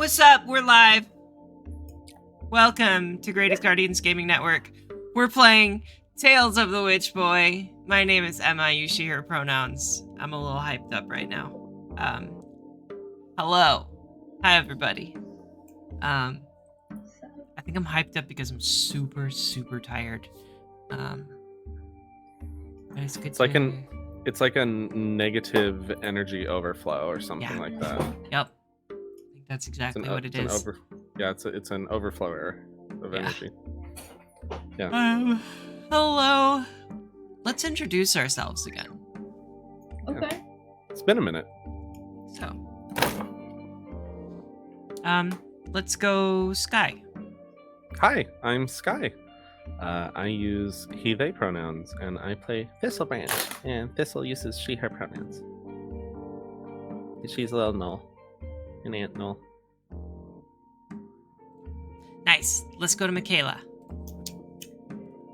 What's up? We're live. Welcome to Greatest Guardians Gaming Network. We're playing Tales of the Witch Boy. My name is Emma. You she, her pronouns. I'm a little hyped up right now. Hello. Hi, everybody. I think I'm hyped up because I'm super, super tired. It's good. It's like a negative energy overflow or something like that. Yep. I think that's exactly what it is. It's an overflow of energy. Yeah. Hello. Let's introduce ourselves again. Okay. Yeah. It's been a minute. So, let's go Sky. Hi, I'm Sky. I use he, they pronouns, and I play Thistle Branch, and Thistle uses she, her pronouns. She's a little Null, an Aunt Null. Nice. Let's go to Michaela.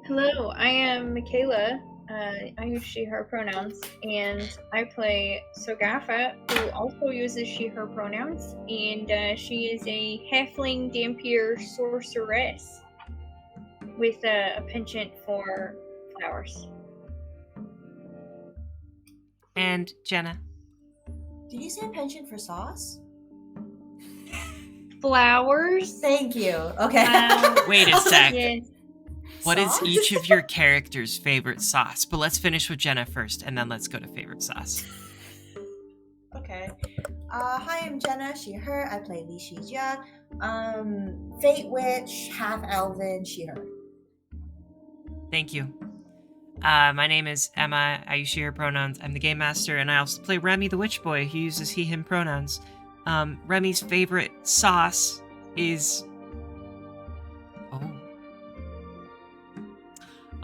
Hello, I am Michaela. I use she, her pronouns, and I play Sogafa, who also uses she, her pronouns, and she is a halfling Dampier sorceress with a penchant for flowers. And Jenna. Did you say a penchant for sauce? Flowers? Thank you. Okay. Wait a sec. Yes. What is each of your characters' favorite sauce? But let's finish with Jenna first, and then let's go to favorite sauce. Okay. Hi, I'm Jenna, she, her. I play Li Shijia. Fate Witch, half elven, she, her. Thank you. My name is Emma. I use she, her pronouns. I'm the game master, and I also play Remy the Witch Boy, who uses he, him pronouns. Remy's favorite sauce is... Oh.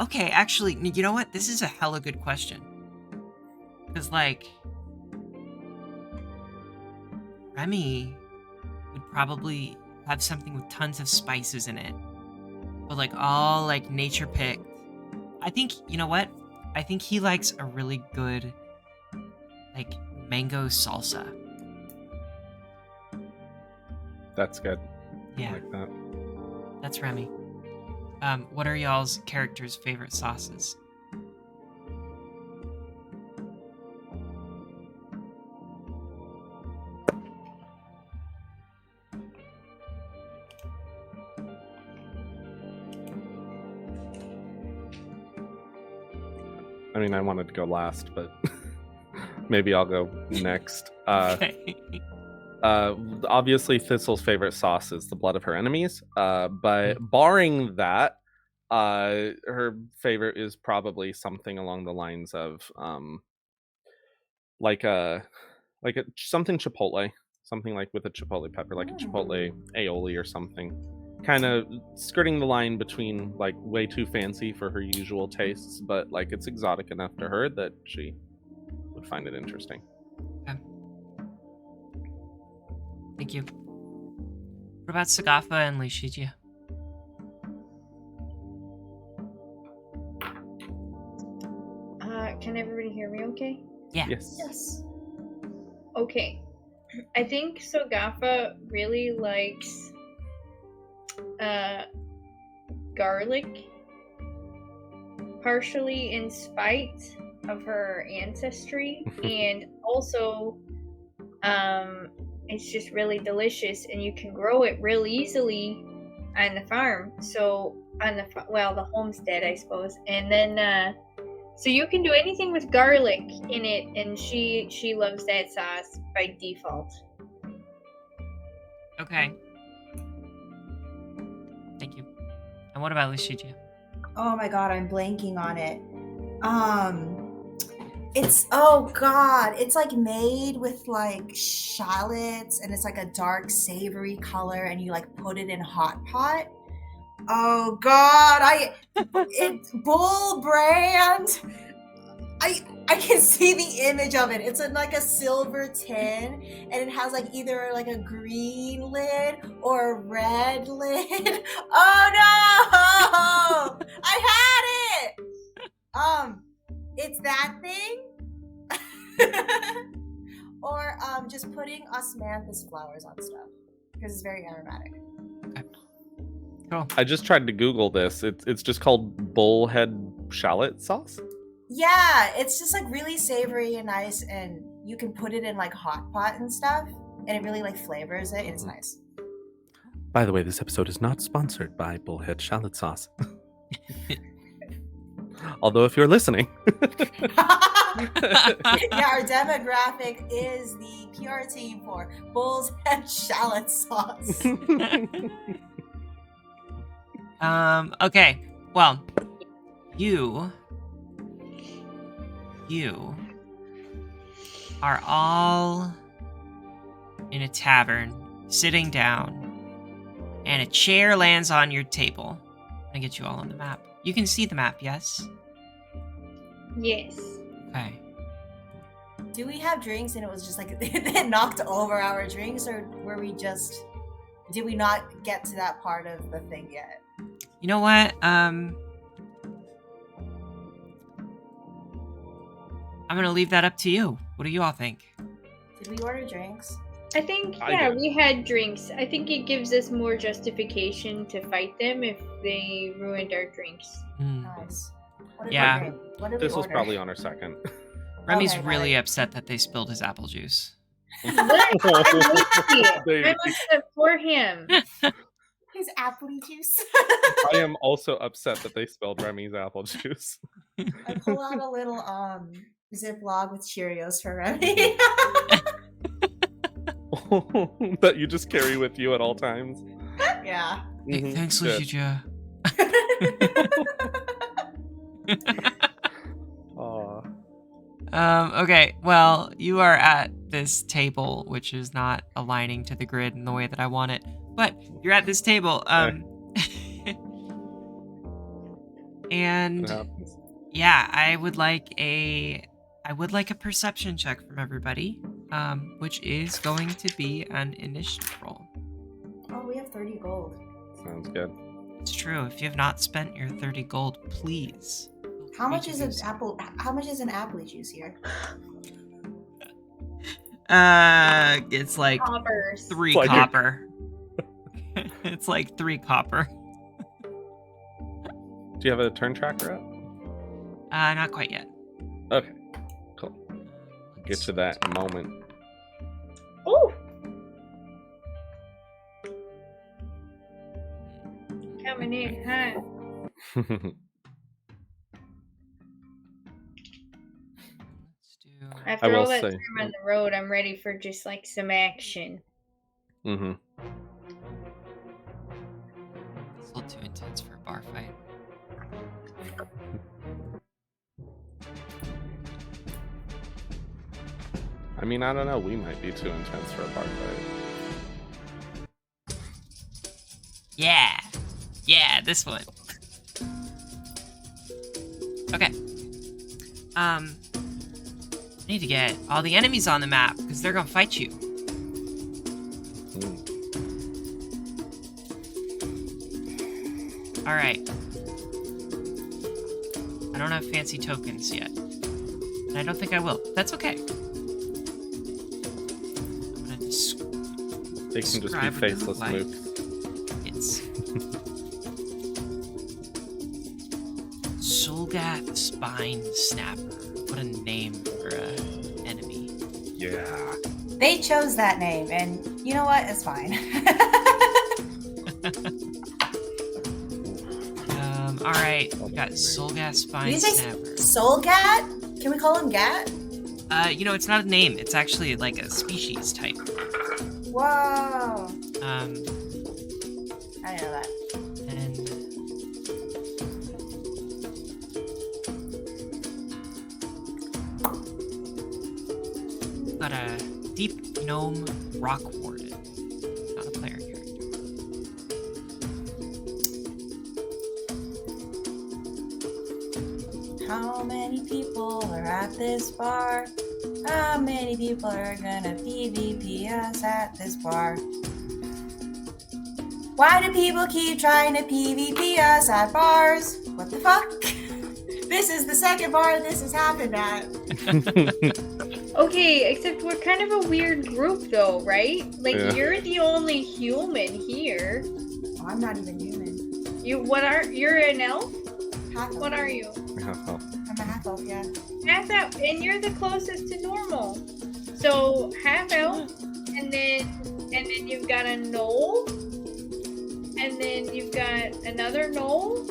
Okay, actually, you know what? This is a hella good question. Because, like... Remy would probably have something with tons of spices in it. But, like, all, like, nature picked. I think, you know what? I think he likes a really good, like, mango salsa. That's good. Yeah. I like that. That's Remy. What are y'all's characters' favorite sauces? I mean, I wanted to go last, but maybe I'll go next. Okay. Obviously, Thistle's favorite sauce is the blood of her enemies. But barring that, her favorite is probably something along the lines of something chipotle, something like with a chipotle pepper, like a chipotle aioli or something. Kind of skirting the line between like way too fancy for her usual tastes, but like it's exotic enough to her that she would find it interesting. Okay. Thank you. What about Sogafa and Li Shijia? Can everybody hear me okay? Yeah. Yes. Okay. I think Sogafa really likes garlic, partially in spite of her ancestry, and also it's just really delicious, and you can grow it real easily on the farm. So on the homestead, I suppose, and then so you can do anything with garlic in it, and she loves that sauce by default. Okay. Thank you. And what about Li Shijia? Oh my god, I'm blanking on it. It's like made with like shallots, and it's like a dark savory color, and you like put it in a hot pot. Oh god, it's Bull brand. I can see the image of it. It's in like a silver tin, and it has like either like a green lid or a red lid. Oh no! I had it. It's that thing. Or just putting osmanthus flowers on stuff. because it's very aromatic. Cool. I just tried to Google this. It's just called bullhead shallot sauce. Yeah, it's just like really savory and nice, and you can put it in like hot pot and stuff, and it really like flavors it. It's nice. By the way, this episode is not sponsored by bullhead shallot sauce. Although if you're listening. Yeah, our demographic is the PR team for Bull's Head Shallot Sauce. Okay. Well, you are all in a tavern, sitting down, and a chair lands on your table. I'm gonna get you all on the map. You can see the map, yes? Yes. Okay. Do we have drinks and it was just like it knocked over our drinks, or were we just did we not get to that part of the thing yet? You know what? I'm gonna leave that up to you. What do you all think? Did we order drinks? I think, I yeah, did. we had drinks. I think it gives us more justification to fight them if they ruined our drinks. Nice. What did Yeah. we drink? What did This we was order? probably on our second. Remy's Okay, really upset that they spilled his apple juice. What? I'm They- upset for him. His apple juice. I am also upset that they spelled Remy's apple juice. I pull out a little Ziploc with Cheerios for Remy. That you just carry with you at all times. Yeah. Hey, Mhm, thanks, good. Lucia. Aw. Okay, well, you are at this table, which is not aligning to the grid in the way that I want it. But you're at this table. And It happens. yeah, I would like a perception check from everybody, which is going to be an initiative roll. Oh, we have 30 gold. Sounds good. It's true. If you have not spent your 30 gold, please. How much Make is it an use- apple? How much is an apple juice here? It's like Coppers. 3 Like a- copper. It's like 3 copper. Do you have a turn tracker up? Not quite yet. Okay, cool. Get to that moment. Oh! Coming in, huh? Let's do. After will all that say- time on the road, I'm ready for just like some action. hmm It's a little too intense for a bar fight. I mean, I don't know. We might be too intense for a bar fight. Yeah, this one. Okay. I need to get all the enemies on the map because they're gonna fight you. Mm. All right. I don't have fancy tokens yet, and I don't think I will. That's okay. I'm gonna They can just be Describe what they look faceless like. mooks. It's Solgat Spine Snapper. What a name for a enemy. Yeah. They chose that name, and you know what? It's fine. All right, we got Solgat Spine Did you say Snapper. Soulgat? Can we call him Gat? You know, it's not a name. It's actually like a species type. Whoa! I Um, didn't know that. and got a deep gnome rock warden. Not a player character. How many people are at this bar? How many people are gonna PvP us at this bar? Why do people keep trying to PvP us at bars? What the fuck? This is the second bar this has happened at. Okay, except we're kind of a weird group, though, right? Like, Yeah. you're the only human here. Oh, I'm not even human. You're an elf? Half elf. What are you? Oh. I'm a half elf, yeah. Half elf, and you're the closest to normal. So half elf, and then you've got a gnoll, and then you've got another gnoll,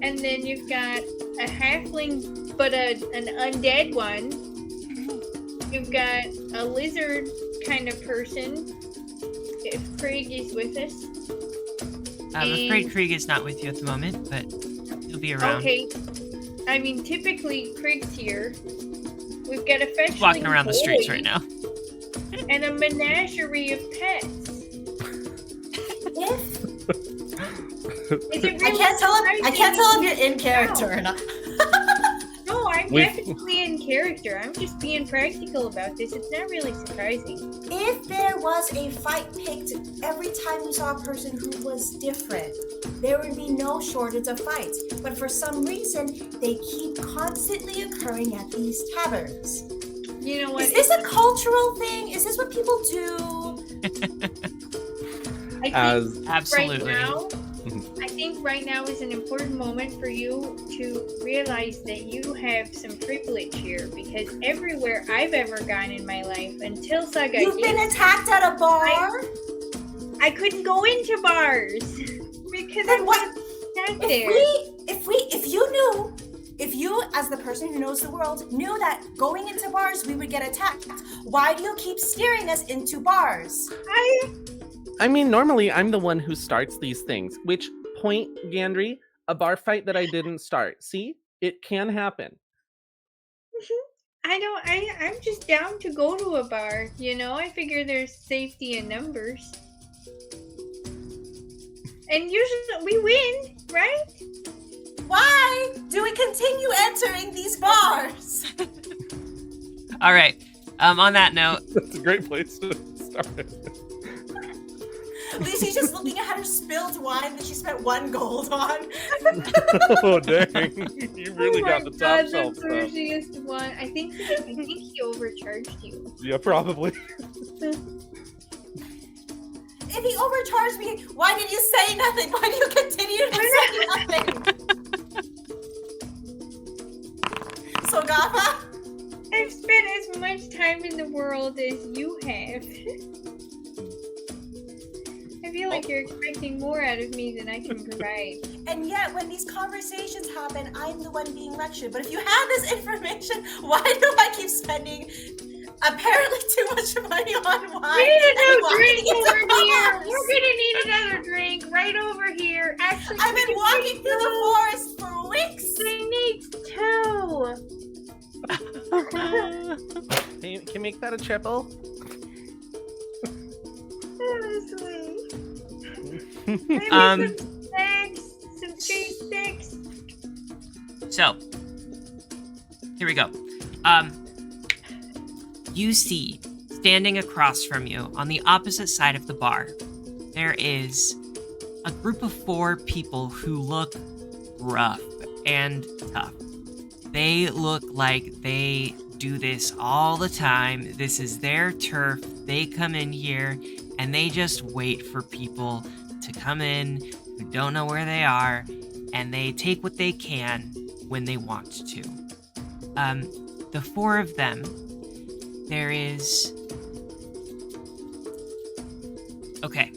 and then you've got a halfling, but an undead one. You've got a lizard kind of person. If Craig is with us. I'm afraid Krieg is not with you at the moment, but he'll be around. Okay. I mean, typically Craig's here. We've got a fetchling He's walking around the streets boy right now. and a menagerie of pets. If Is it I really can't tell if you're in surprising? character or not. No, I'm We've- definitely in character. I'm just being practical about this. It's not really surprising. If there was a fight picked every time you saw a person who was different, there would be no shortage of fights. But for some reason, they keep constantly occurring at these taverns. You know what? Is this a cultural thing? Is this what people do? I think As Absolutely. I think right now is an important moment for you to realize that you have some privilege here, because everywhere I've ever gone in my life, until Saga You've been attacked at a bar? I couldn't go into bars because I Then what? wasn't there. If you, as the person who knows the world, knew that going into bars we would get attacked, why do you keep steering us into bars? I mean, normally I'm the one who starts these things. Which point, Gandry? A bar fight that I didn't start. See? It can happen. I'm just down to go to a bar, you know? I figure there's safety in numbers. And usually we win, right? Why do we continue entering these bars? All right. On that note, That's a great place to start. Lucy's just looking at her spilled wine that she spent 1 gold on. Oh dang! You really got the top shelf the stuff. bougiest one. I think he overcharged you. Yeah, probably. If he overcharged me, why did you say nothing? Why do you continue to say nothing? So, Gafa? I've spent as much time in the world as you have. I feel like you're expecting more out of me than I can provide. And yet, when these conversations happen, I'm the one being lectured. But if you have this information, why do I keep spending apparently too much money on wine? We need a and new walking drink into over here. bars? We're gonna need another drink right over here. Actually, I've been walking through the forest for weeks. We need two. Can you make that a triple? Honestly. Maybe Um, some snacks, some cheese sticks. so here we go. You see, standing across from you on the opposite side of the bar, there is a group of 4 people who look rough and tough. They look like they do this all the time. This is their turf. They come in here and they just wait for people to come in who don't know where they are, and they take what they can when they want to. The 4 of them, there is... Okay.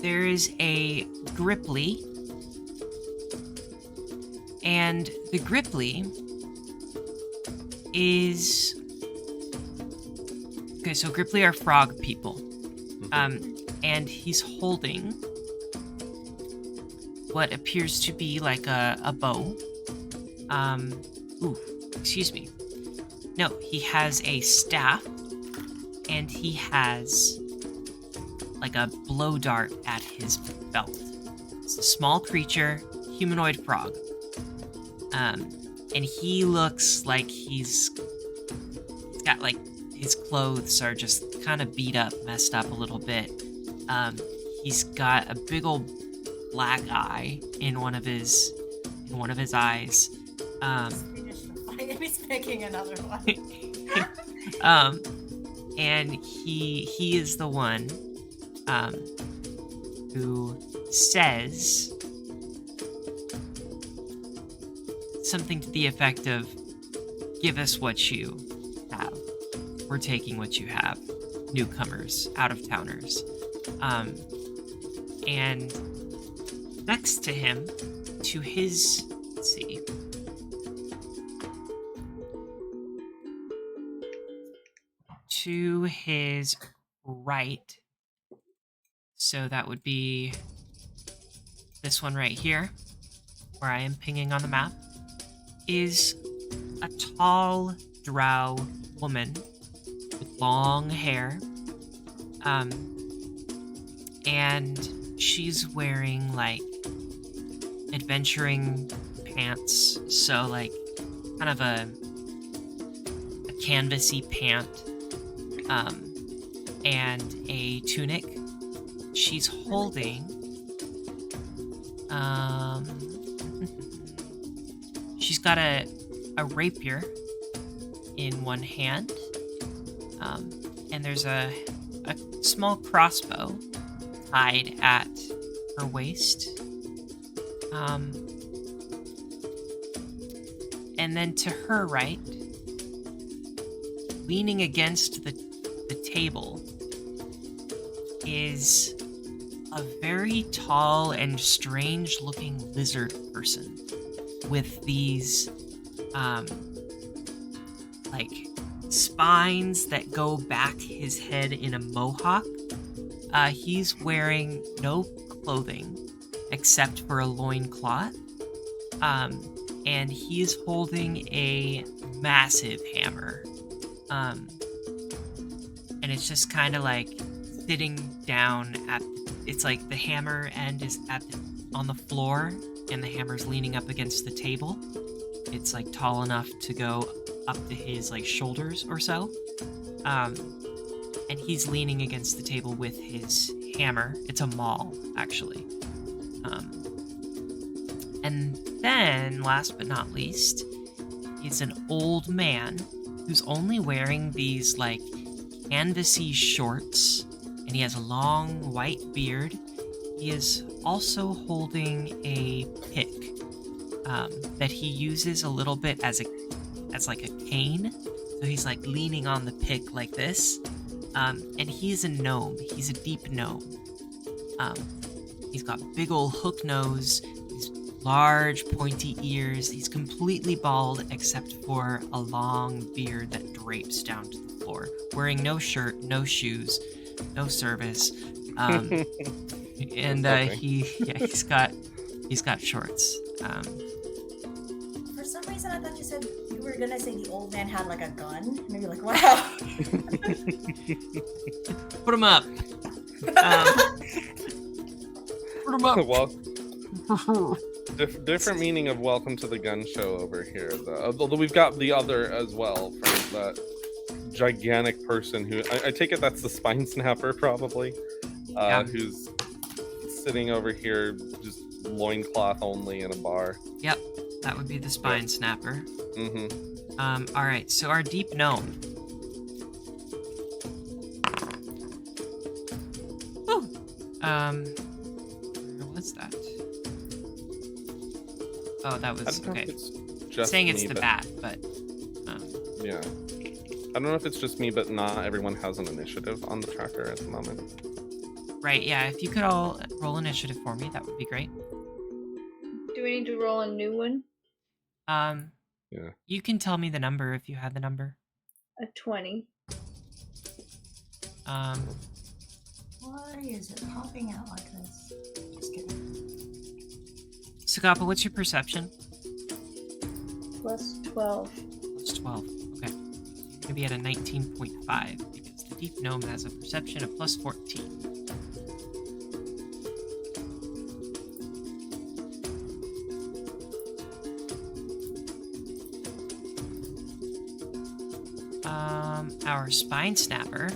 There is a Gripply, and the Gripply is... Okay, so Gripply are frog people. And he's holding what appears to be like a bow. Excuse me. No, he has a staff, and he has like a blow dart at his belt. It's a small creature, humanoid frog. And he looks like he's got like his clothes are just kind of beat up, messed up a little bit. He's got a big old black eye in one of his eyes. picking another one. And he is the one who says something to the effect of, "Give us what you have. We're taking what you have. Newcomers, out-of-towners." And next to him, to his, let's see, to his right, so that would be this one right here, where I am pinging on the map, is a tall drow woman with long hair. And she's wearing like adventuring pants, so like kind of a canvasy pant, and a tunic. She's holding she's got a rapier in one hand, and there's a small crossbow tied at her waist. And then to her right, leaning against the table, is a very tall and strange-looking lizard person with these, like, spines that go back his head in a mohawk. He's wearing no clothing except for a loincloth. And he is holding a massive hammer. And it's just kind of like sitting down at, it's like the hammer end is on the floor and the hammer's leaning up against the table. It's like tall enough to go up to his like shoulders or so. And he's leaning against the table with his hammer. It's a maul, actually. And then, last but not least, is an old man who's only wearing these, like, canvasy shorts, and he has a long white beard. He is also holding a pick that he uses a little bit as like a cane. So he's, like, leaning on the pick like this. And he's a gnome. He's a deep gnome. He's got big old hook nose, large pointy ears. He's completely bald except for a long beard that drapes down to the floor. Wearing no shirt, no shoes, no service. And Okay. he's got shorts. For some reason, I thought you said you were gonna say the old man had like a gun. And you're like, wow. Put him up. Put him up. Well, different meaning of welcome to the gun show over here. Although we've got the other as well from that gigantic person who I take it that's the spine snapper probably, Yeah. who's sitting over here just loincloth only in a bar. Yep, that would be the spine snapper. Mm-hmm. All right, so our deep gnome. Woo. Where was that? Oh, that was okay. It's just Saying it's me, the but- bat, but Yeah. I don't know if it's just me, but not everyone has an initiative on the tracker at the moment. right, yeah. If you could all roll initiative for me, that would be great. Do we need to roll a new one? Yeah. You can tell me the number if you have the number. A 20. Why is it popping out like this? Just kidding. Sagapa, what's your perception? Plus 12. Plus 12. Okay. You're gonna be at a 19.5 because the deep gnome has a perception of plus 14. Our spine snapper.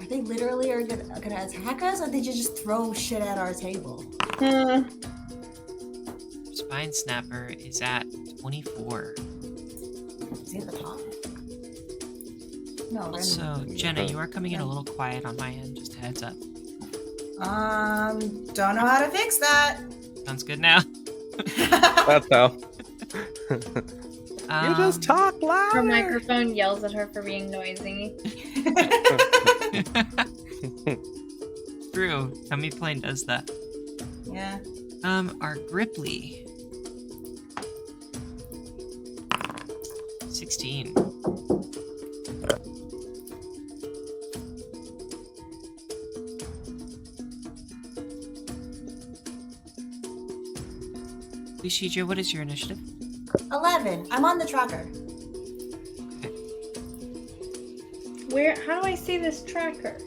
I They literally are gonna attack us, or they just throw shit at our table? Spine Snapper is at 24. Is he at the top? No, Also, Jenna, you are coming in a little quiet on my end, just a heads up. Don't know how to fix that. Sounds good now. That's how. You just talk Her louder. microphone yells at her for being noisy. True. Tummy Plane does that. Yeah. Our Gripply. 16. Lushija, what is your initiative? 11. I'm on the tracker. How do I see this tracker?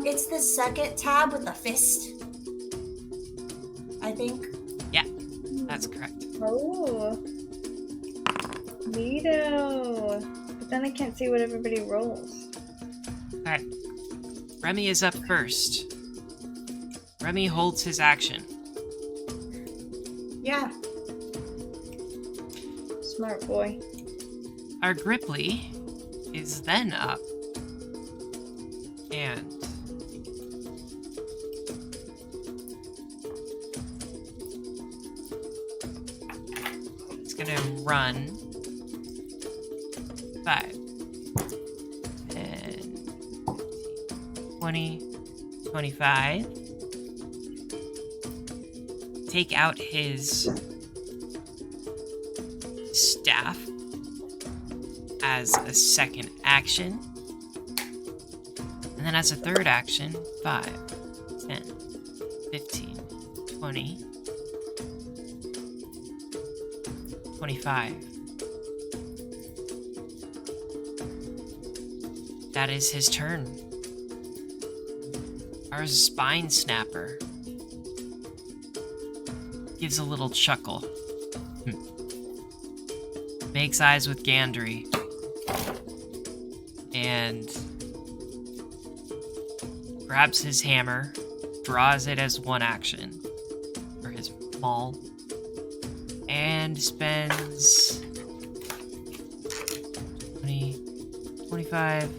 It's the second tab with the fist. I think. Yeah, that's correct. Oh. Neato. But then I can't see what everybody rolls. Alright. Remy is up first. Remy holds his action. Yeah. Smart boy. Our Gripply is then up. And it's gonna run 5, 10, 20, 25. Take out his staff as a second action. And then as a third action, 5, 10, 15, 20, 25. That is his turn. Our Spine Snapper gives a little chuckle. Makes eyes with Gandry. And grabs his hammer, draws it as one action for his maul, and spends 20, 25.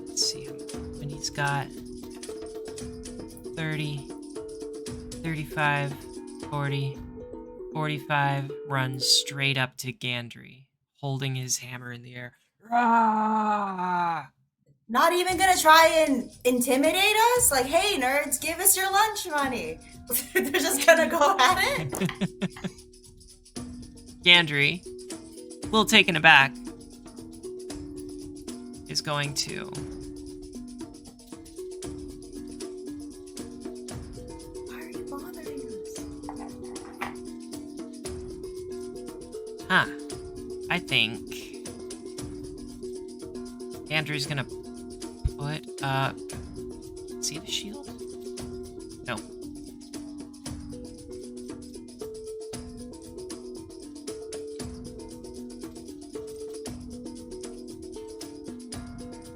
Let's see how many he's got. 30, 35, 40, 45. Runs straight up to Gandry, holding his hammer in the air. Rah! Not even gonna try and intimidate us? Like, hey, nerds, give us your lunch money. They're just gonna go at it? Gandry, a little taken aback, is going to Why are you bothering us? I think Gandry's gonna put up. See the shield? No.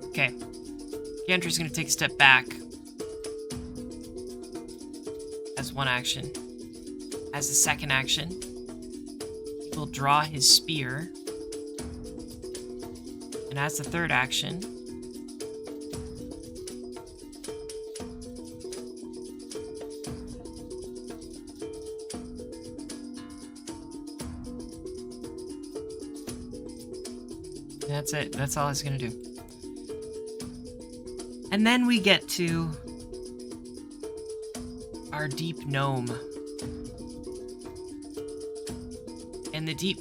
Okay. Gandry's gonna take a step back as one action. As a second action, he will draw his spear. And as the third action, that's it. That's all he's gonna do. And then we get to our deep gnome. And the deep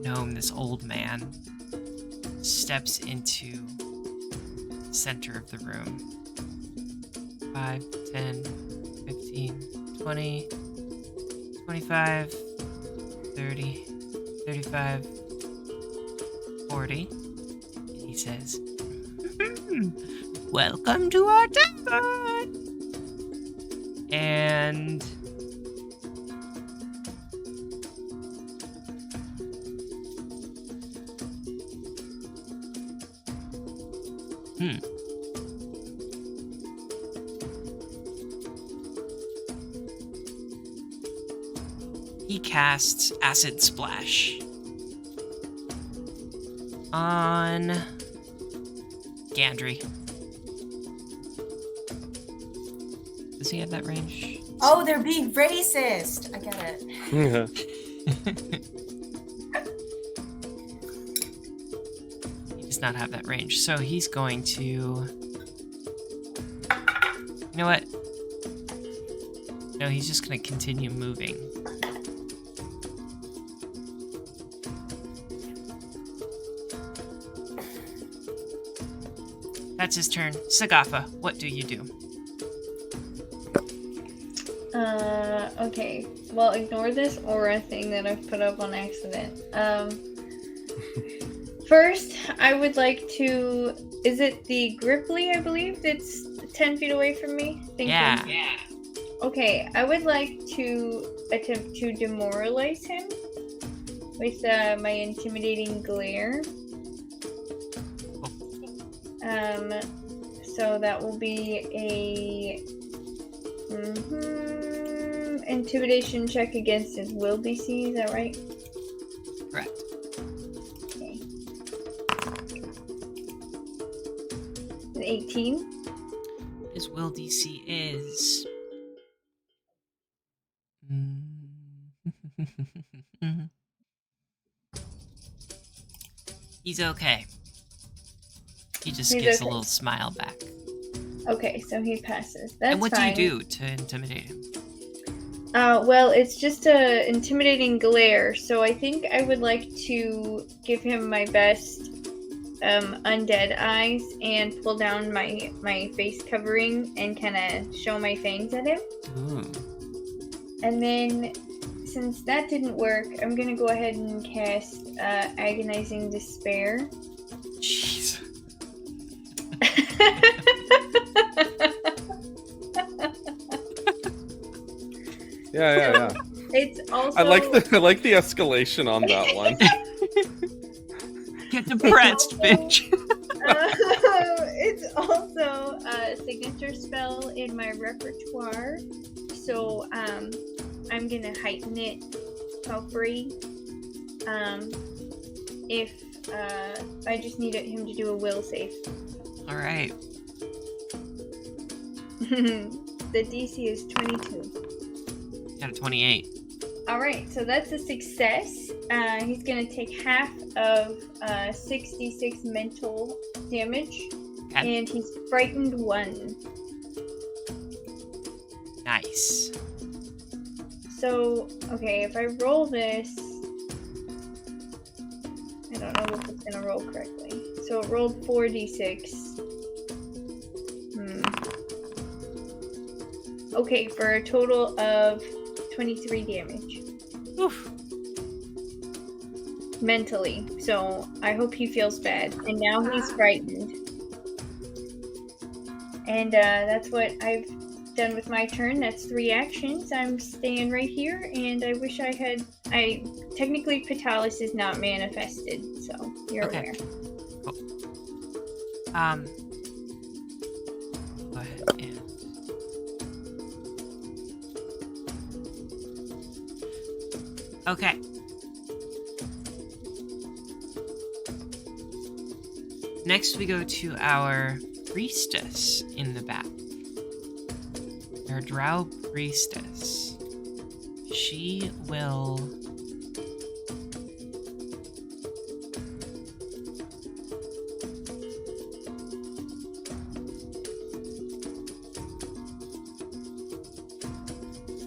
gnome, this old man, steps into the center of the room. 5, 10, 15, 20, 25, 30, 35, 40. And he says, "Welcome to our tavern!" And He casts Acid Splash on Gandry. Does he have that range? Oh, they're being racist. I get it. He does not have that range, so he's going to... You know what? No, he's just going to continue moving. That's his turn. Sagafa, what do you do? Okay. Well, ignore this aura thing that I've put up on accident. First, I would like to... Is it the Gripply, I believe, that's 10 feet away from me? Yeah. Okay, I would like to attempt to demoralize him with my intimidating glare. So that will be a intimidation check against his will DC, is that right? Correct. Okay. An 18. His will DC is... He's okay. He just He's gives a okay. little smile back. Okay, so he passes. That's And what fine. do you do to intimidate him? Well, it's just a intimidating glare, so I think I would like to give him my best undead eyes and pull down my face covering and kind of show my fangs at him. Ooh. And then, since that didn't work, I'm gonna go ahead and cast Agonizing Despair. Jeez. Yeah. It's also... I like the escalation on that one. Get depressed, bitch. It's also a signature spell in my repertoire, so I'm gonna heighten it for free. If I just need him to do a will save. All right. The DC is 22. Got a 28. Alright, so that's a success. He's gonna take half of 66 mental damage, Okay. and he's frightened 1. Nice. So, okay, if I roll this, I don't know if it's gonna roll correctly. So it rolled 4d6. Okay, for a total of 23 damage. Oof. Mentally. So I hope he feels bad. And now he's frightened. And that's what I've done with my turn. That's 3 actions. I'm staying right here, and I wish I had... Technically, Patalis is not manifested, so you're Okay. aware. Cool. Go ahead and... Okay. Next, we go to our priestess in the back. Our drow priestess. She will...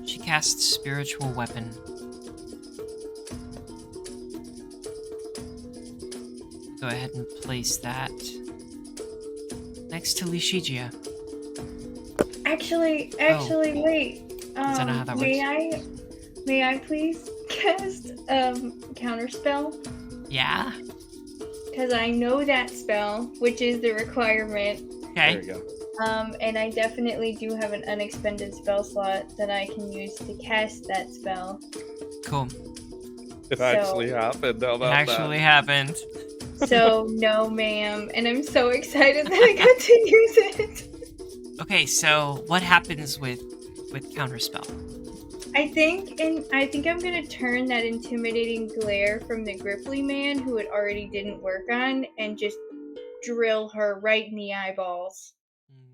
She casts Spiritual Weapon. Go ahead and place that next to Lishigia. Actually, wait. Is that not how that works? May I please cast Counterspell? Yeah? Because I know that spell, which is the requirement. Okay. There you go. And I definitely do have an unexpended spell slot that I can use to cast that spell. Cool. It actually happened. How It about actually happened. So no, ma'am, and I'm so excited that I got to use it. Okay, so what happens with counterspell? I think I'm gonna turn that intimidating glare from the Gripply man, who it already didn't work on, and just drill her right in the eyeballs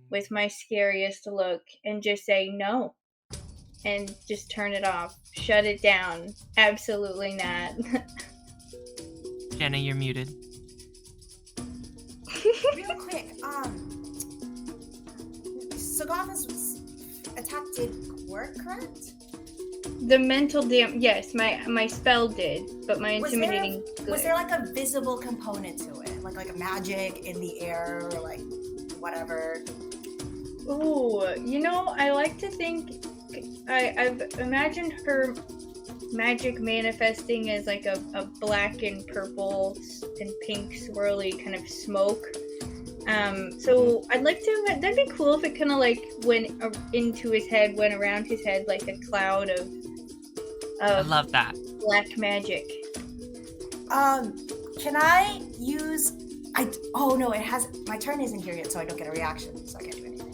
with my scariest look, and just say no, and just turn it off, shut it down. Absolutely not. Jenna, you're muted. Real quick, Sagava's attack did work, correct? The mental yes, my spell did, but my intimidating Was there like a visible component to it? Like a magic in the air or like whatever? Ooh, I like to think I've imagined her magic manifesting as like a black and purple and pink swirly kind of smoke. So I'd like to. That'd be cool if it kind of like went into his head, went around his head like a cloud of. I love that. Black magic. Can I use? Oh no, it has. My turn isn't here yet, so I don't get a reaction, so I can't do anything.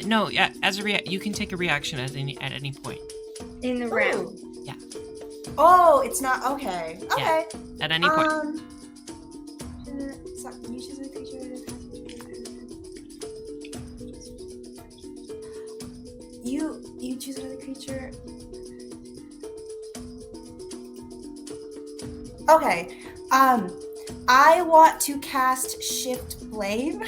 No. Yeah. As a you can take a reaction at any point in the round. Yeah. Oh, it's not okay. Okay. Yeah, at any point. You choose a creature. You choose another creature. Okay. I want to cast Shift Blame.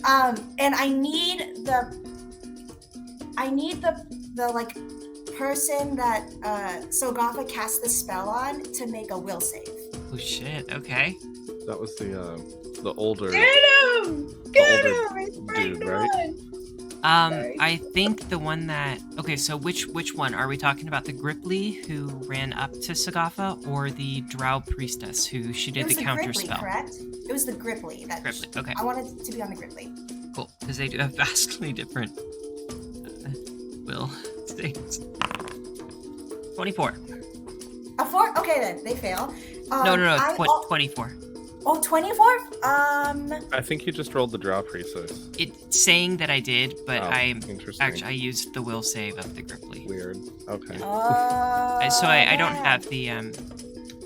And I need the like person that Sogafa cast the spell on to make a will save. Oh shit, okay. That was the older. Get him! Get him! He's dude, right? Sorry. I think the one that... Okay, so which one? Are we talking about the Gripply who ran up to Sagafa, or the Drow Priestess who she did the counter Gripply, spell? Correct? It was the Gripply. Gripply, okay. I wanted to be on the Gripply. Cool, because they do have vastly different will states. 24. A 4? Okay then, they fail. No, 24. Oh, 24? I think you just rolled the Drow Priestess. It's saying that I did, but interesting. I used the will save of the Gripply. Weird. Okay. So I don't have the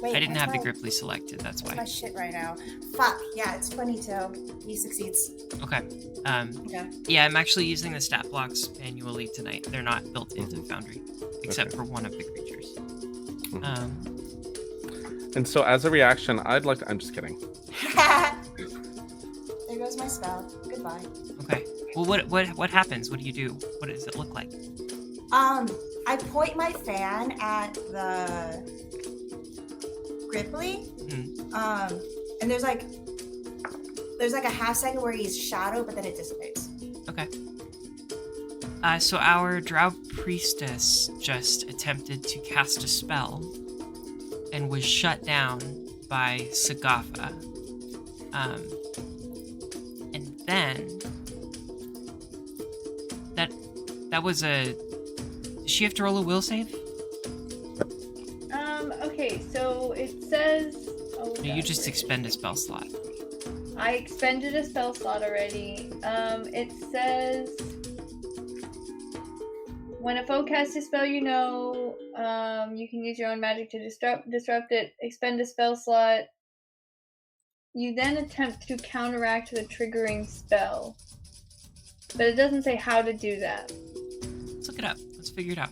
Wait, I didn't have the Gripply selected. That's why. My shit right now. Fuck. Yeah, it's 22. He succeeds. Okay. Okay. Yeah, I'm actually using the stat blocks manually tonight. They're not built into Foundry, except for one of the creatures. And so, as a reaction, I'd like to... I'm just kidding. There goes my spell. Goodbye. Okay. Well, what happens? What do you do? What does it look like? I point my fan at the Gripply. And there's like a half second where he's shadowed, but then it dissipates. Okay. So our Drow Priestess just attempted to cast a spell and was shut down by Sagafa. And then that was a... Does she have to roll a will save? Okay, so it says... Oh, No, you just expend a spell slot. I expended a spell slot already. It says... When a foe casts a spell you can use your own magic to disrupt it, expend a spell slot. You then attempt to counteract the triggering spell. But it doesn't say how to do that. Let's look it up. Let's figure it out.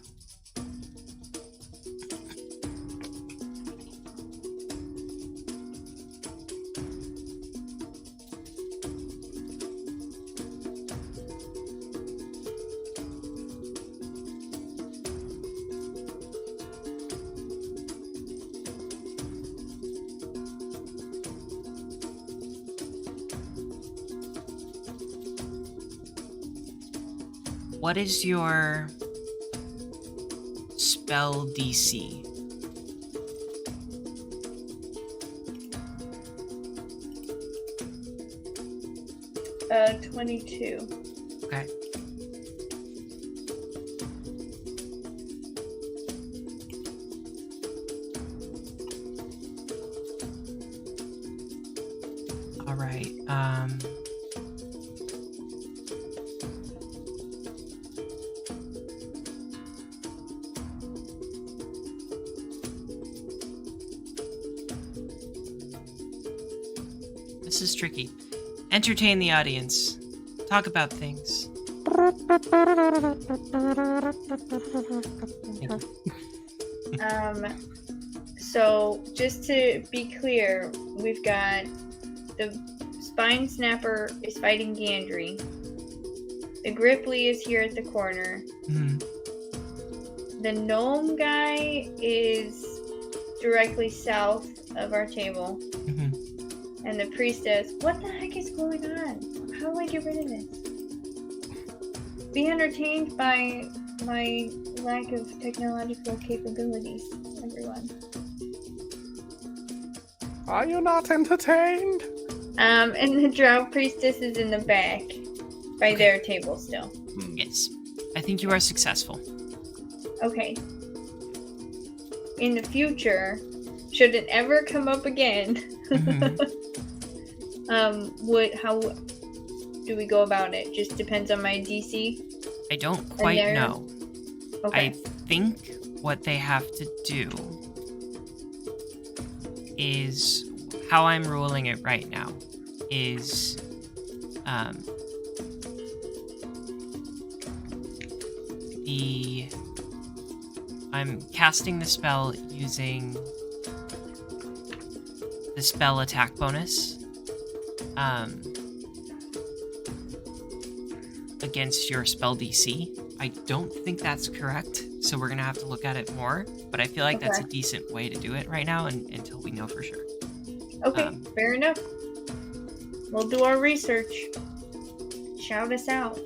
What is your spell DC? Uh, 22. Okay. right. This is tricky. Entertain the audience. Talk about things. Thank you. So just to be clear, we've got the Spine Snapper is fighting Gandry. The Gripply is here at the corner. Mhm. The gnome guy is directly south of our table. Mhm. And the priestess, what the heck is going on? How do I get rid of this? Be entertained by my lack of technological capabilities, everyone. Are you not entertained? And the drow priestess is in the back by their table still. Yes. I think you are successful. Okay. In the future, should it ever come up again, how do we go about it? Just depends on my DC? I don't quite know. Okay. I think what they have to do is how I'm ruling it right now is I'm casting the spell using the spell attack bonus against your spell DC. I don't think that's correct, so we're gonna have to look at it more, but I feel like that's a decent way to do it right now until we know for sure. Okay, fair enough. We'll do our research. Shout us out.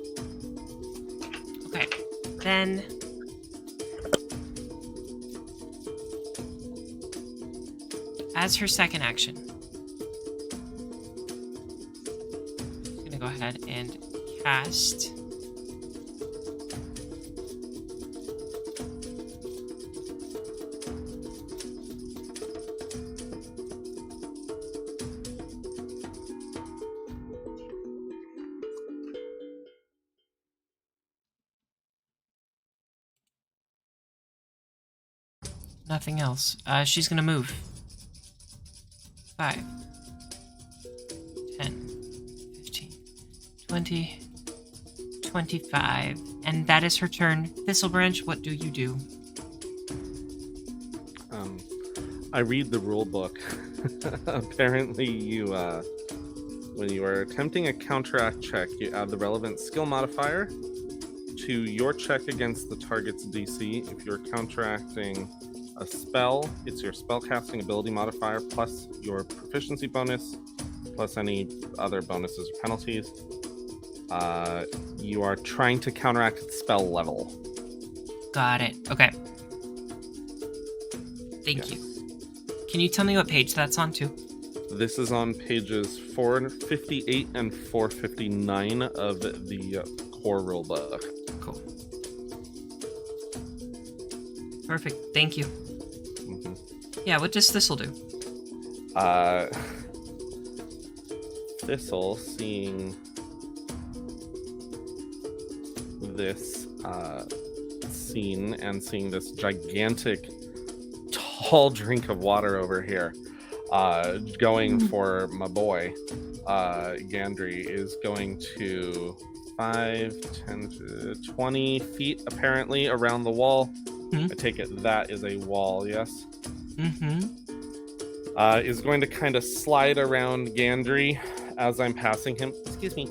Okay, then as her second action, I'm gonna go ahead and cast nothing else. She's gonna move 5, 10, 15, 20, 25, and that is her turn. Thistlebranch, what do you do? I read the rule book. Apparently, you, when you are attempting a counteract check, you add the relevant skill modifier to your check against the target's DC. If you're counteracting a spell, it's your spellcasting ability modifier plus your proficiency bonus, plus any other bonuses or penalties. You are trying to counteract its spell level. Got it. Okay. Thank you. Can you tell me what page that's on too? This is on pages 458 and 459 of the core rulebook. Cool. Perfect. Thank you. Yeah, what does Thistle do? Thistle, seeing this scene and seeing this gigantic, tall drink of water over here, going for my boy, Gandry, is going to 5, 10, 20 feet apparently around the wall. I take it that is a wall, yes? Is going to kind of slide around Gandry as I'm passing him. Excuse me.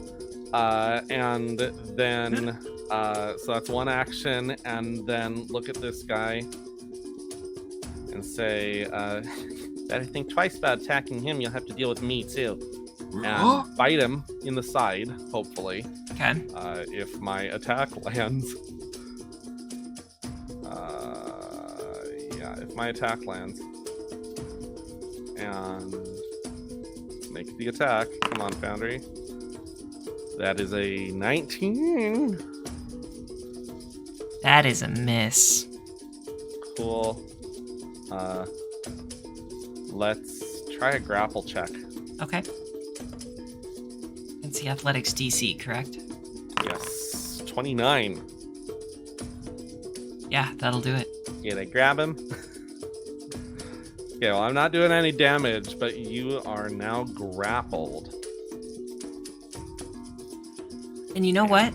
And then, so that's one action, and then look at this guy and say, better think twice about attacking him, you'll have to deal with me too. And bite him in the side, hopefully. Okay. If my attack lands. If my attack lands. And make the attack. Come on, Foundry. That is a 19. That is a miss. Cool. Let's try a grapple check. Okay. It's the athletics DC, correct? Yes. 29. Yeah, that'll do it. Yeah, they grab him. Okay, well, I'm not doing any damage, but you are now grappled. And you know what?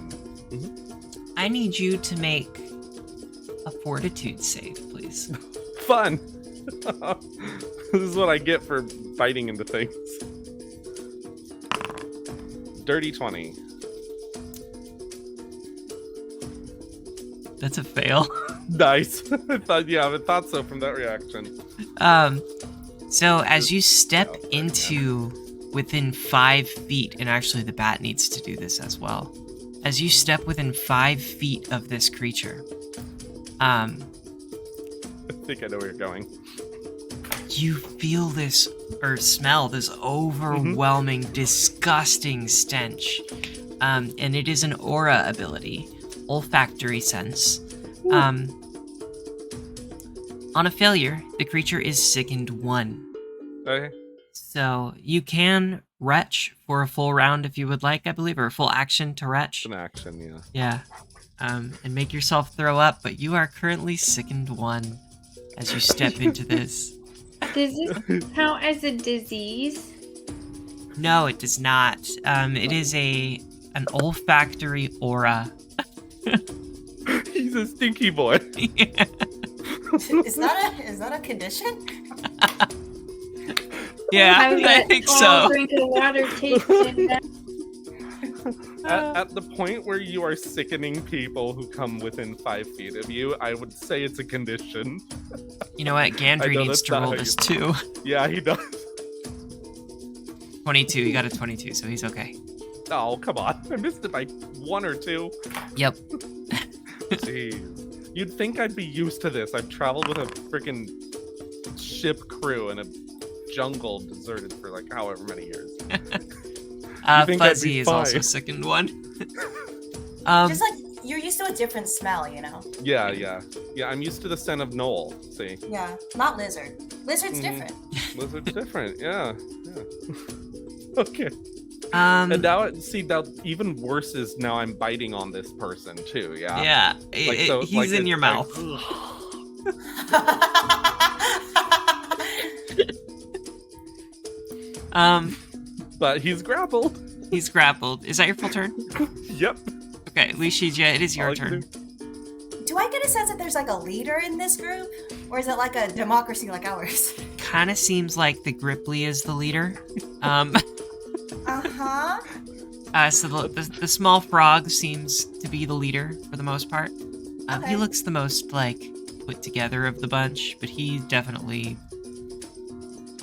Mhm. I need you to make a fortitude save, please. Fun! This is what I get for biting into things. Dirty 20. That's a fail. Nice. I thought so from that reaction. So as you step into within 5 feet, and actually the bat needs to do this as well. As you step within 5 feet of this creature, I think I know where you're going. you feel this, or smell this overwhelming, disgusting stench. And it is an aura ability, olfactory sense. On a failure, the creature is sickened 1. Okay. So you can retch for a full round if you would like, I believe, or a full action to retch. An action, yeah. Yeah. And make yourself throw up, but you are currently sickened 1 as you step into this. Does this count as a disease? No, it does not. It is an olfactory aura. He's a stinky boy. Yeah. Is that a condition? Yeah, I think so. Drink of water tasting that. At the point where you are sickening people who come within 5 feet of you, I would say it's a condition. You know what? I Gandry know needs that's to not roll how this you- too. Yeah, he does. 22. He got a 22, so he's okay. Oh, come on. I missed it by 1 or 2. Yep. Jeez. You'd think I'd be used to this. I've traveled with a freaking ship crew in a jungle deserted for like however many years. think I'd be Fuzzy is also fine? sickened 1. Just like you're used to a different smell, you know? Yeah. I'm used to the scent of Knoll. See, Yeah, not lizard. Lizard's Mhm. different. lizard's different. Yeah. Okay. Um, And now, even worse is now I'm biting on this person too. Yeah. yeah, Like, so, he's like, in your it's mouth. But he's grappled. He's grappled. Is that your full turn? Yep. Okay, Lushija, it is your All I can turn. do- Do I get a sense that there's like a leader in this group? Or is it like a democracy like ours? Kind of seems like the Gripply is the leader. Uh-huh. So the small frog seems to be the leader for the most part. He Okay. looks the most like put together of the bunch, but he definitely.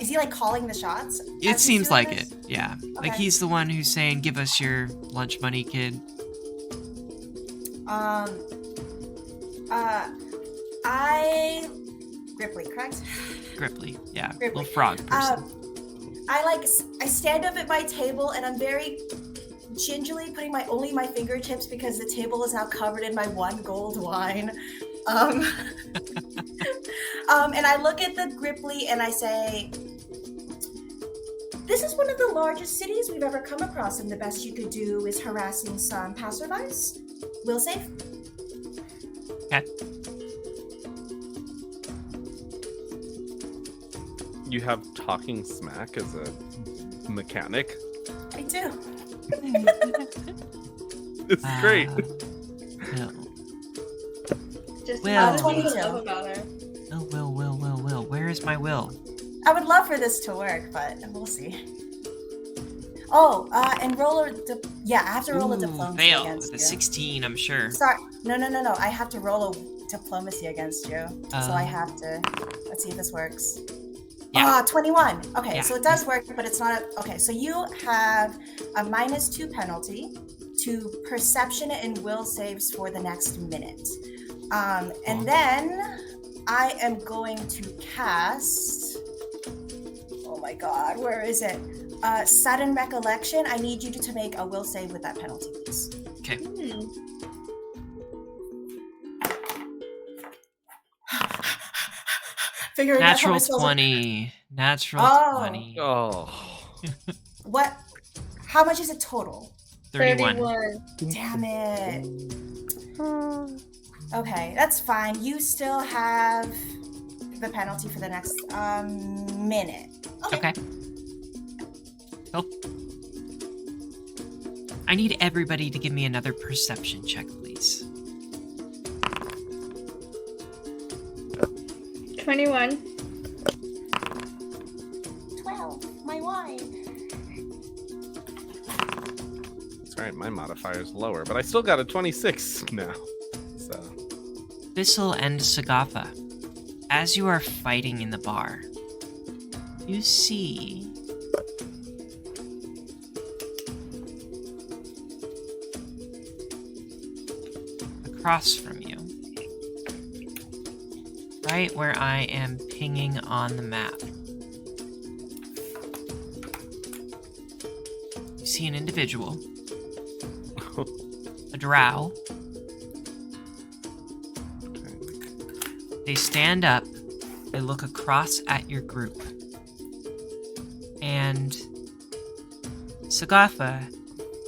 Is he like calling the shots? It as he's semes doing like this? it, yeah. Like Okay. he's the one who's saying, "Give us your lunch money, kid." Ripley, correct? Gripply, yeah, Gripply. little frog person. I stand up at my table and I'm very gingerly putting only my fingertips because the table is now covered in my 1 gold wine. And I look at the Gripply and I say, "This is one of the largest cities we've ever come across, and the best you could do is harassing some passerbys. Will save." Okay. You have talking smack as a mechanic. I do. It's great. Will. Just Well. what do you 22. love about her? Will. Where is my will? I would love for this to work, but we'll see. Oh, and roll a I have to roll a Ooh, diplomacy fail against with a you. 16, I'm sure. Sorry, no. I have to roll a diplomacy against you, so I have to. Let's see if this works. Yeah. 21. Okay, Yeah. so it does work, but it's not okay. So you have a -2 penalty to perception and will saves for the next minute, and then I am going to cast. Oh my God, where is it? Sudden recollection. I need you to make a will save with that penalty, please. Okay. Figuring out how Natural my spells are- 20. Natural Oh. 20. Oh. What? How much is it total? 31. 31. Damn it. Okay, that's fine. You still have the penalty for the next minute. Okay. Cool. I need everybody to give me another perception check, please. 21. 12. My wine. That's right, my modifier's lower, but I still got a 26 now. So Thistle and Sagafa, as you are fighting in the bar, you see across from you, right where I am pinging on the map, you see an individual, a drow. They stand up, they look across at your group, and Sagafa,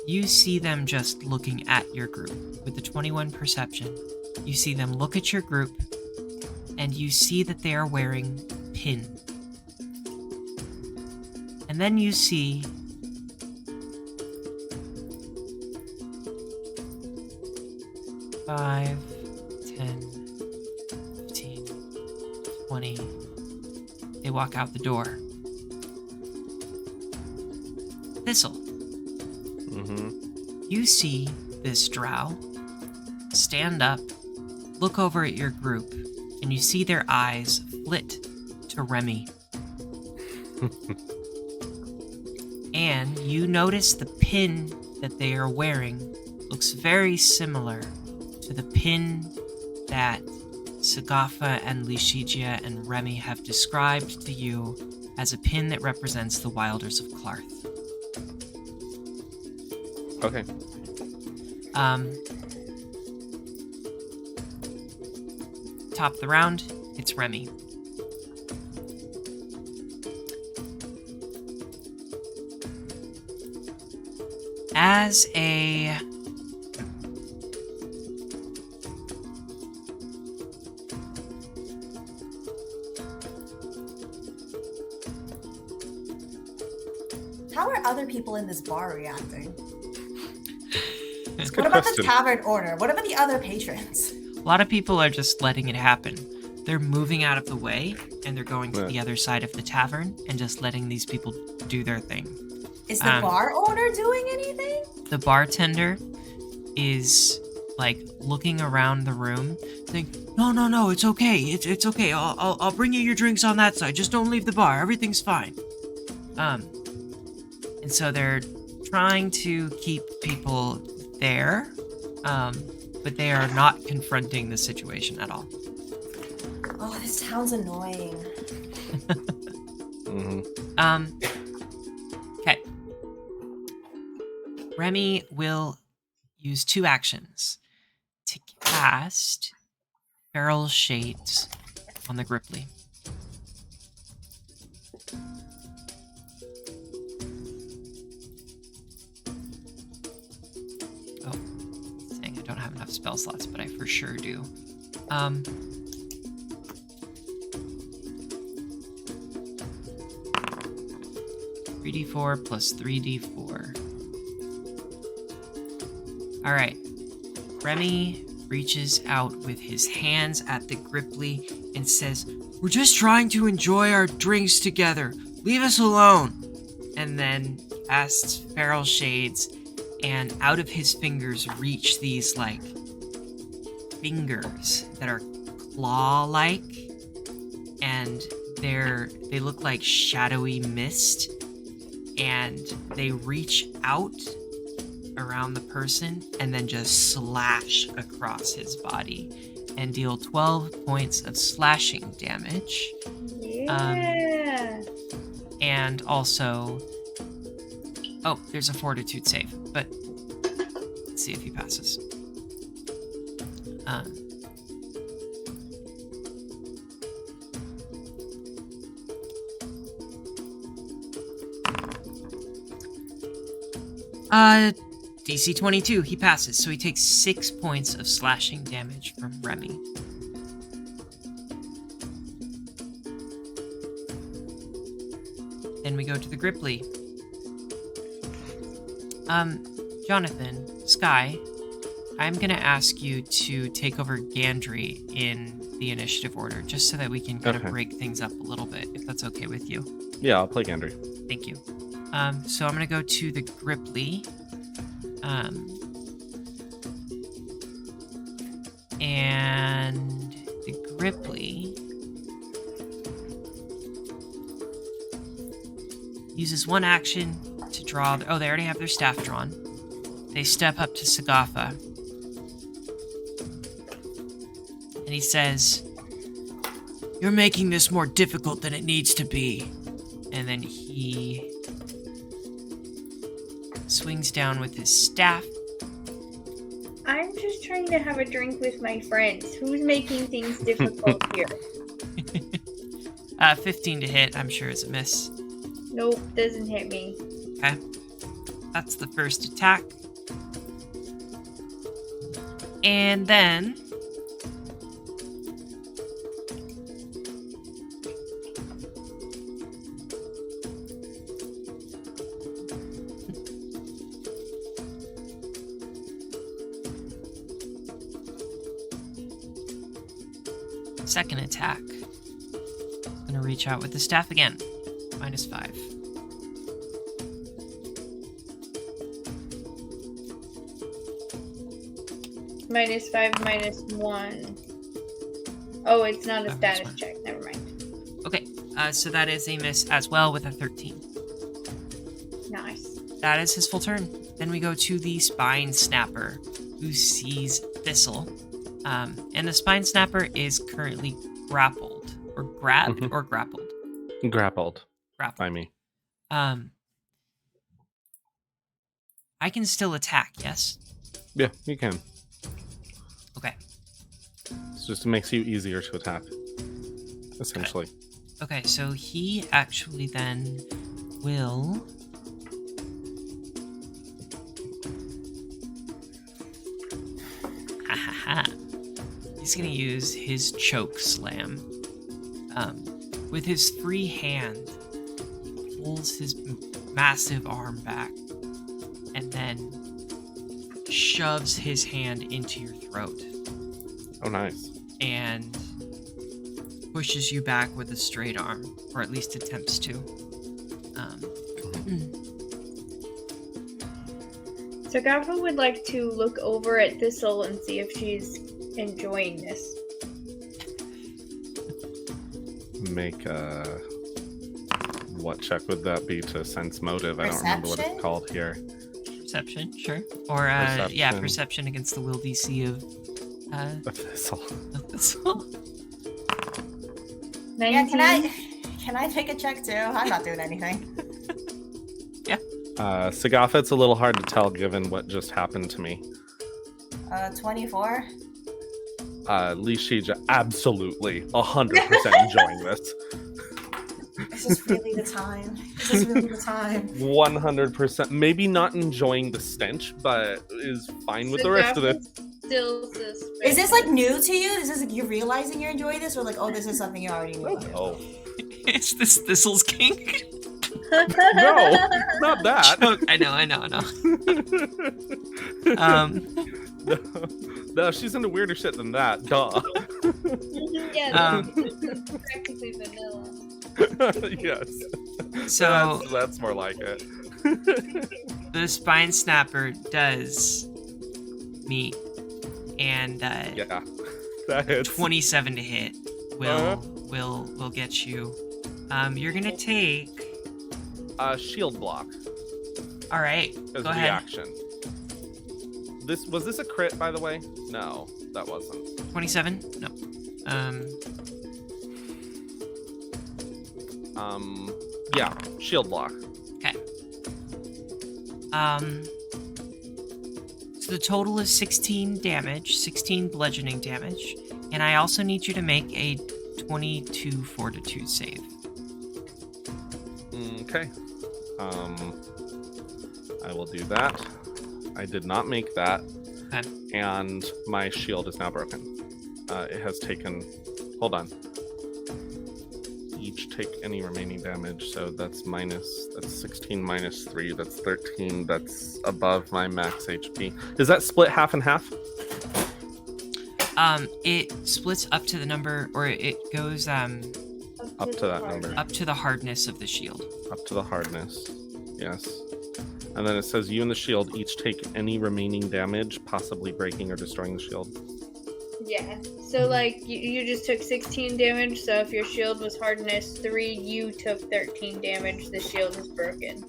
you see them just looking at your group. With the 21 perception, you see them look at your group, and you see that they are wearing pin. And then you see five, 10, 15, 20. They walk out the door. Thistle. You see this drow stand up, look over at your group, and you see their eyes flit to Remy. And you notice the pin that they are wearing looks very similar to the pin that Sagafa and Lishigia and Remy have described to you as a pin that represents the Wilders of Clarth. okay. Top of the round, it's Remy. As a How are other people in this bar reacting? That's a good What about question. the tavern owner? What about the other patrons? A lot of people are just letting it happen. They're moving out of the way, and they're going to Yeah. the other side of the tavern and just letting these people do their thing. Is the bar owner doing anything? The bartender is, like, looking around the room, saying, No, it's okay. It's okay. I'll bring you your drinks on that side. Just don't leave the bar. Everything's fine. And so they're trying to keep people there, but they are not confronting the situation at all. Oh, this town's annoying. Okay. Remy will use 2 actions to cast Feral Shades on the Gripply. Oh, saying I don't have enough spell slots, but I for sure do. 3d4 plus 3d4. Alright. Remy reaches out with his hands at the Gripply and says, "We're just trying to enjoy our drinks together. Leave us alone." And then casts Feral Shades, and out of his fingers reach these, like, fingers that are claw-like, and they look like shadowy mist, and they reach out around the person and then just slash across his body and deal 12 points of slashing damage. Yeah. And also, oh, there's a fortitude save, but let's see if he passes. DC 22. He passes, so he takes 6 points of slashing damage from Remy. Then we go to the Gripply. Jonathan, Sky, I'm gonna ask you to take over Gandry in the initiative order, just so that we can kind of break things up a little bit, if that's okay with you. Yeah, I'll play Gandry. Thank you. So I'm gonna go to the Gripply. And the Gripply uses one action to draw. They already have their staff drawn. They step up to Sagafa. And he says, "You're making this more difficult than it needs to be." And then he swings down with his staff. I'm just trying to have a drink with my friends. Who's making things difficult here? 15 to hit, I'm sure is a miss. Nope, doesn't hit me. Okay. That's the first attack. And then second attack. Gonna reach out with the staff again. -5. -5, -1. Oh, it's not a Oh, status that's fine. check. Never mind. Okay, so that is a miss as well with a 13. Nice. That is his full turn. Then we go to the Spine Snapper, who sees Thistle. And the Spine Snapper is currently grappled. Or grabbed or grappled? Grappled Grappled. by me. I can still attack, yes? Yeah, you can. Okay. It just makes you easier to attack, essentially. Okay, so he actually then will... Ha ha ha. He's gonna use his Choke Slam. With his free hand, he pulls his massive arm back and then shoves his hand into your throat Oh, nice. and pushes you back with a straight arm, or at least attempts to. So Gaffa would like to look over at Thistle and see if she's enjoying this. Make a... What check would that be to sense motive? I don't remember what it's Perception? called here. Perception, sure. Or, yeah, perception against the will DC of, A thistle. of Thistle. 19. Yeah, can I take a check too? I'm not doing anything. Sagafa, it's a little hard to tell given what just happened to me. 24. Lishija, absolutely 100% enjoying this. This is really the time. This is really the time. 100%. Maybe not enjoying the stench, but is fine with the rest of it. Still suspicious. Is this like new to you? Is this like you realizing you're enjoying this, or like, oh, this is something you already knew? About Oh, It's this Thistle's kink. no, not that. I know. No, she's into weirder shit than that. Duh. Yeah, practically vanilla. Yes. So That's more like it. the Spine Snapper does meet, and Yeah, that hits. 27 to hit will get you. You're gonna take. Shield block All right, as go ahead. reaction. Was this a crit, by the way? No, that wasn't. 27. No. Yeah, shield block. Okay. So the total is 16 damage, 16 bludgeoning damage, and I also need you to make a 22 fortitude save. Okay. I will do that. I did not make that. Okay. And my shield is now broken. It has taken... Hold on. Each take any remaining damage, so that's 16 minus 3, that's 13, that's above my max HP. Is that split half and half? It splits up to the number, or it goes Up to that number. up to the hardness of the shield. Up to the hardness. Yes. And then it says you and the shield each take any remaining damage, possibly breaking or destroying the shield. Yeah. So, like, you just took 16 damage, so if your shield was hardness 3, you took 13 damage. The shield is broken.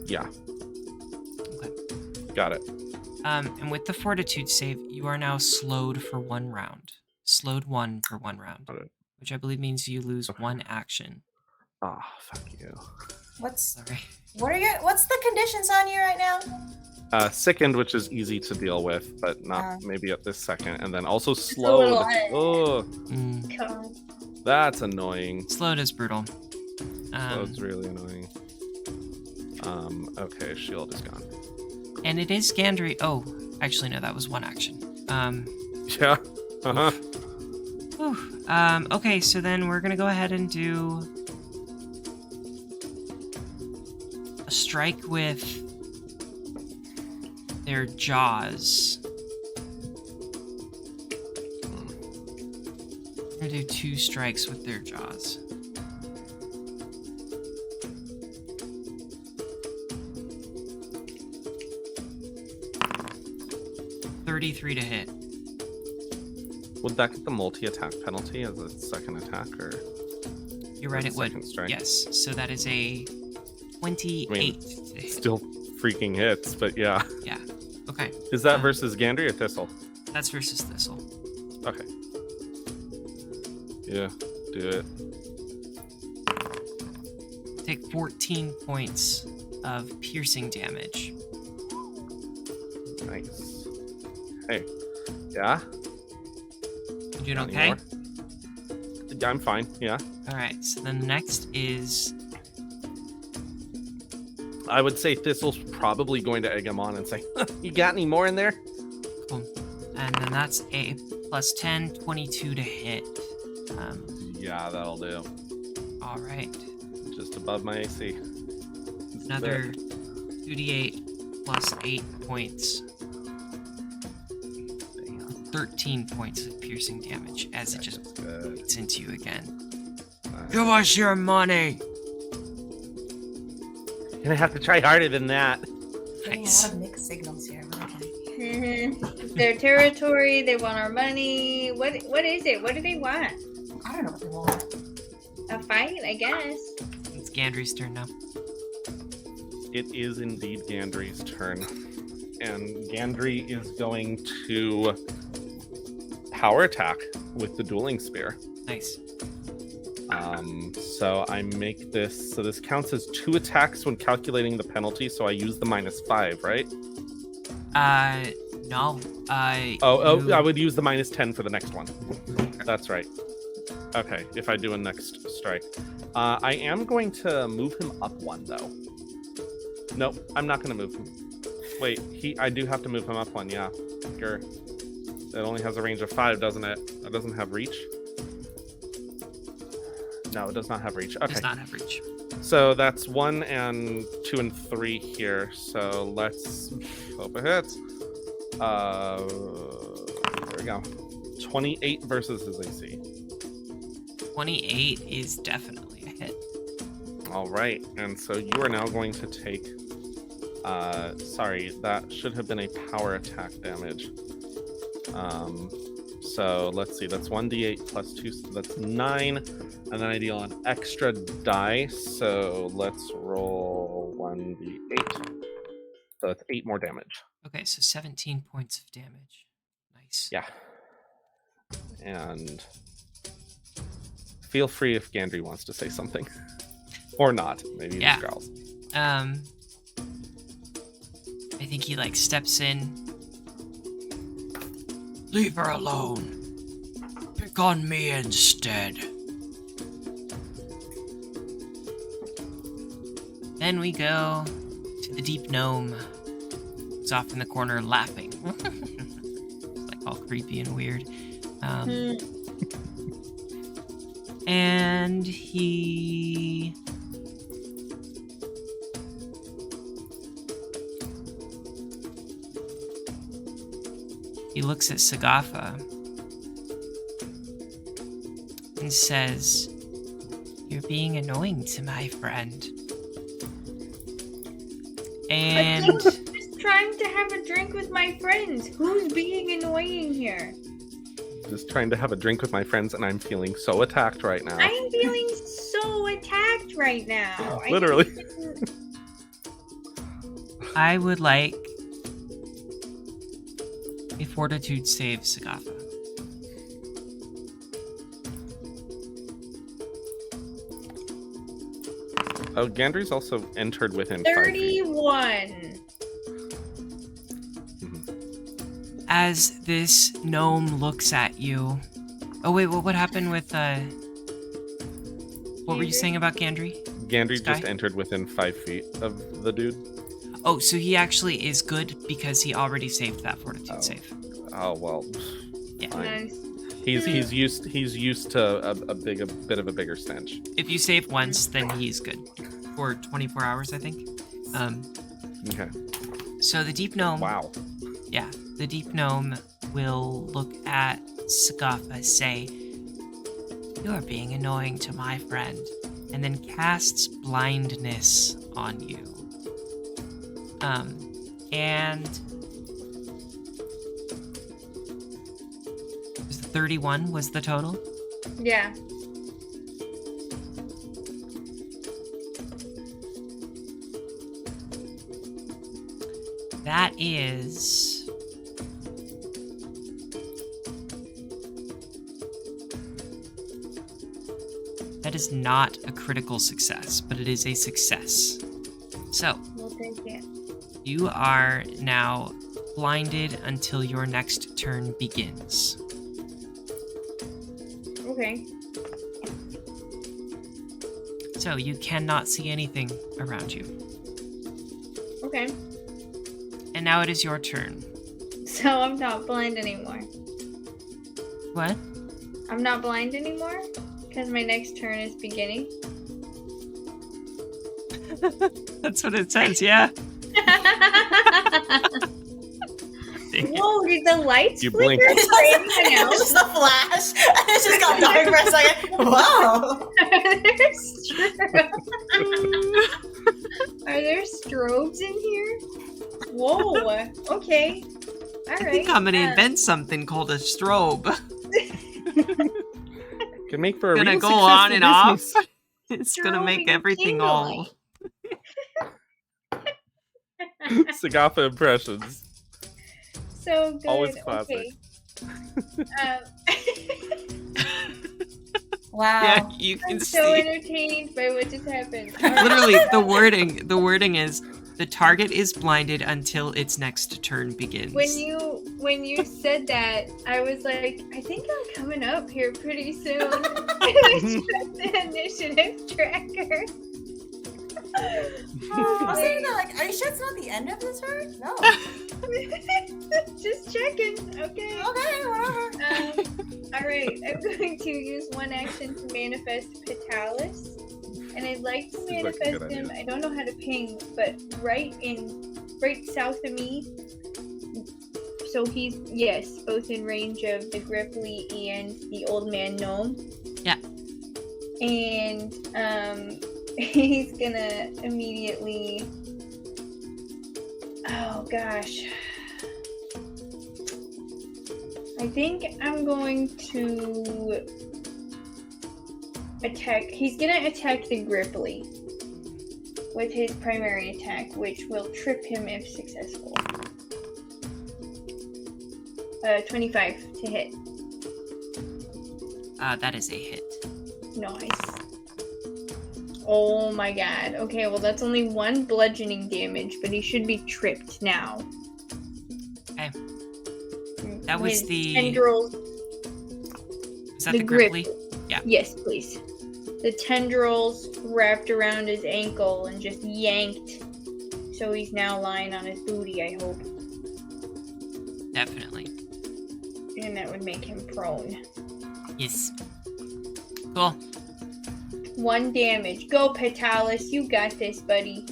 Yeah. Okay. Got it. And with the fortitude save, you are now slowed for 1 round. Slowed 1 for 1 round. Got it. Which I believe means you lose 1 action. Ah, fuck you. What's Sorry. what's the conditions on you right now? Sickened, which is easy to deal with, but not maybe at this second. And then also a slowed. little- Oh, God. that's annoying. Slowed is brutal. Slowe's really annoying. Okay, shield is gone. And it is Gandry. Oh, actually, no, that was 1 action. Yeah. Uh-huh. Whew. Okay, so then we're gonna go ahead and do a strike with their jaws. We're gonna do 2 strikes with their jaws. $33 to hit. Would that get the multi-attack penalty as a second attack, or? You're right, as it a would. second strike? Yes, so that is a 28 to hit. Still freaking hits, but yeah. Yeah. Okay. Is that versus Gandry or Thistle? That's versus Thistle. Okay. Yeah, do it. Take 14 points of piercing damage. Nice. Hey. Yeah? You doing Got any okay? more? Yeah, I'm fine. Yeah. Alright, so then the next is... I would say Thistle's probably going to egg him on and say, you got any more in there? Cool. And then that's a plus 10, 22 to hit. Yeah, that'll do. Alright. Just above my AC. Another 2d8 plus 8 points. 13 points of piercing damage as it just Good. hits into you again. Give us your money! Gonna have to try harder than that. Getting a Nice. lot of mixed signals here. But okay. Their territory, they want our money. What is it? What do they want? I don't know what they want. A fight, I guess. It's Gandry's turn now. It is indeed Gandry's turn. And Gandry is going to power attack with the dueling spear. Nice. So I make this, so this counts as 2 attacks when calculating the penalty, so I use the -5, right? No. I would use the -10 for the next one. That's right. Okay, if I do a next strike. I am going to move him up 1, though. Nope, I'm not going to move him. Wait, I do have to move him up 1, yeah. Sure. It only has a range of 5, doesn't it? It doesn't have reach? No, it does not have reach. Okay. Does not have reach. So that's 1 and 2 and 3 here. So let's hope it hits. There we go. 28 versus his AC. 28 is definitely a hit. All right, and so you are now going to take. Sorry, that should have been a power attack damage. So let's see. That's 1d8 plus 2. So that's 9, and then I deal an extra die. So let's roll 1d8. So that's 8 more damage. Okay, so 17 points of damage. Nice. Yeah. And feel free if Gandry wants to say something. Or not. Maybe he Yeah. growls. I think he steps in. Leave her alone. Pick on me instead. Then we go to the deep gnome who's off in the corner laughing. It's like all creepy and weird. And he looks at Sagafa and says, "You're being annoying to my friend." And I was just trying to have a drink with my friends. Who's being annoying here? Just trying to have a drink with my friends, and I'm feeling so attacked right now. I'm feeling so attacked right now. Literally. I would like a fortitude save, Sagafa. Oh, Gandry's also entered within 5 feet. 31. As this gnome looks at you. Oh wait, what happened with what were you Gandry? saying about Gandry? Gandry Sky? just entered within 5 feet of the dude. Oh, so he actually is good because he already saved that fortitude Oh. save. Oh well. Yeah. Fine. Nice. He's used to a bit of a bigger stench. If you save once, then he's good. For 24 hours, I think. Okay. So the deep gnome. Wow. Yeah, the deep gnome will look at Sagafa, say, "You are being annoying to my friend," and then casts blindness on you. And was 31 was the total? Yeah. That is... That is not a critical success, but it is a success. So, We'll take it. you are now blinded until your next turn begins. Okay. So, you cannot see anything around you. Okay. And now it is your turn. So I'm not blind anymore. What? I'm not blind anymore? Because my next turn is beginning. That's what it says, yeah. Whoa, did the lights You flicker blinked. for anyone It's else? just a flash. It just got dark for a second. Whoa. Are there strobes in here? Whoa. Okay. All I right. think I'm gonna invent something called a strobe. Can make for a Gonna real go on and successful off. business. It's gonna make Strobing everything all... Sagafa impressions. So good. Always classic. Okay. Wow. Yeah, you can I'm so see. entertained by what just happened. Literally, the wording is, the target is blinded until its next turn begins. When you said that, I was like, I think I'm coming up here pretty soon. I checked the initiative tracker. I was thinking that, like, are you sure it's not the end of the turn? No. Just checking. Okay. Okay, whatever. Alright, I'm going to use one action to manifest Petalis. And I'd like to Seems like a manifest good him, idea. I don't know how to ping, but right south of me. So he's, yes, both in range of the Gripply and the old man gnome. Yeah. And he's gonna immediately, oh gosh, I think I'm going to attack. He's gonna attack the Gripply with his primary attack, which will trip him if successful. 25 to hit. That is a hit. Nice. Oh my god. Okay, well that's only one bludgeoning damage, but he should be tripped now. Okay. That was His the... tendrils. Is that the Gripply? Yeah. Yes, please. The tendrils wrapped around his ankle and just yanked So he's now lying on his booty, I hope. Definitely. And that would make him prone. Yes. Cool. 1 damage. Go, Petalis. You got this, buddy.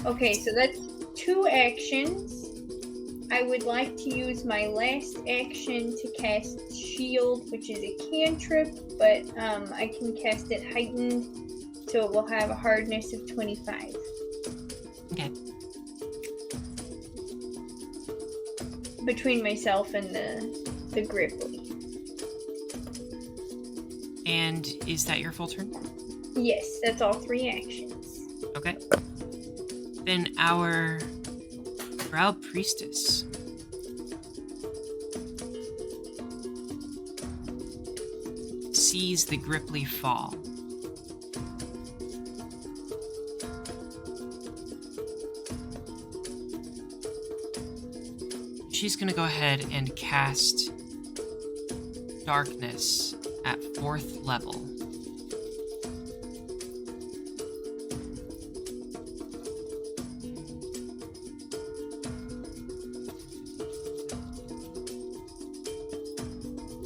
Okay, so that's 2 actions. I would like to use my last action to cast Shield, which is a cantrip, but I can cast it heightened, so it will have a hardness of 25. Okay. Between myself and the Gripply. And is that your full turn? Yes, that's all 3 actions. Okay. Then our Drow Priestess. Sees the Gripply fall. She's gonna go ahead and cast Darkness at 4th level.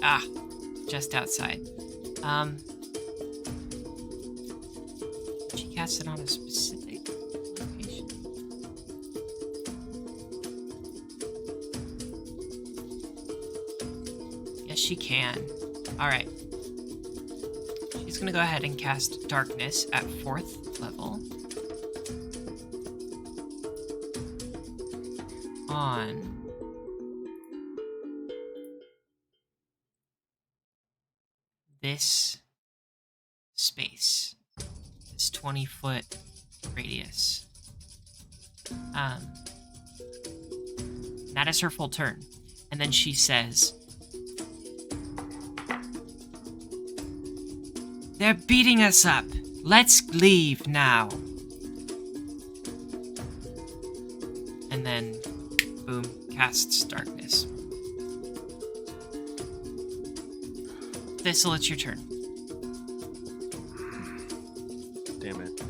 Ah, just outside. She cast it on a specific location. Yes, she can. Alright. She's gonna go ahead and cast Darkness at 4th level. On this space, this 20-foot radius. That is her full turn. And then she says, "They're beating us up. Let's leave now." And then, boom, casts Darkness. Thistle, it's your turn. Damn it.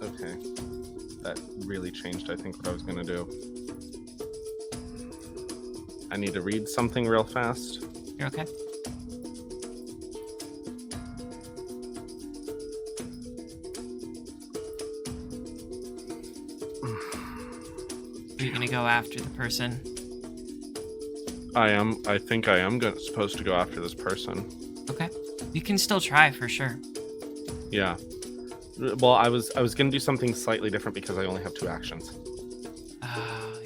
Okay. That really changed, I think, what I was gonna do. I need to read something real fast. You're okay? Are you gonna go after the person? I think I am supposed to go after this person. Okay. You can still try for sure. Yeah. Well, I was gonna do something slightly different because I only have 2 actions.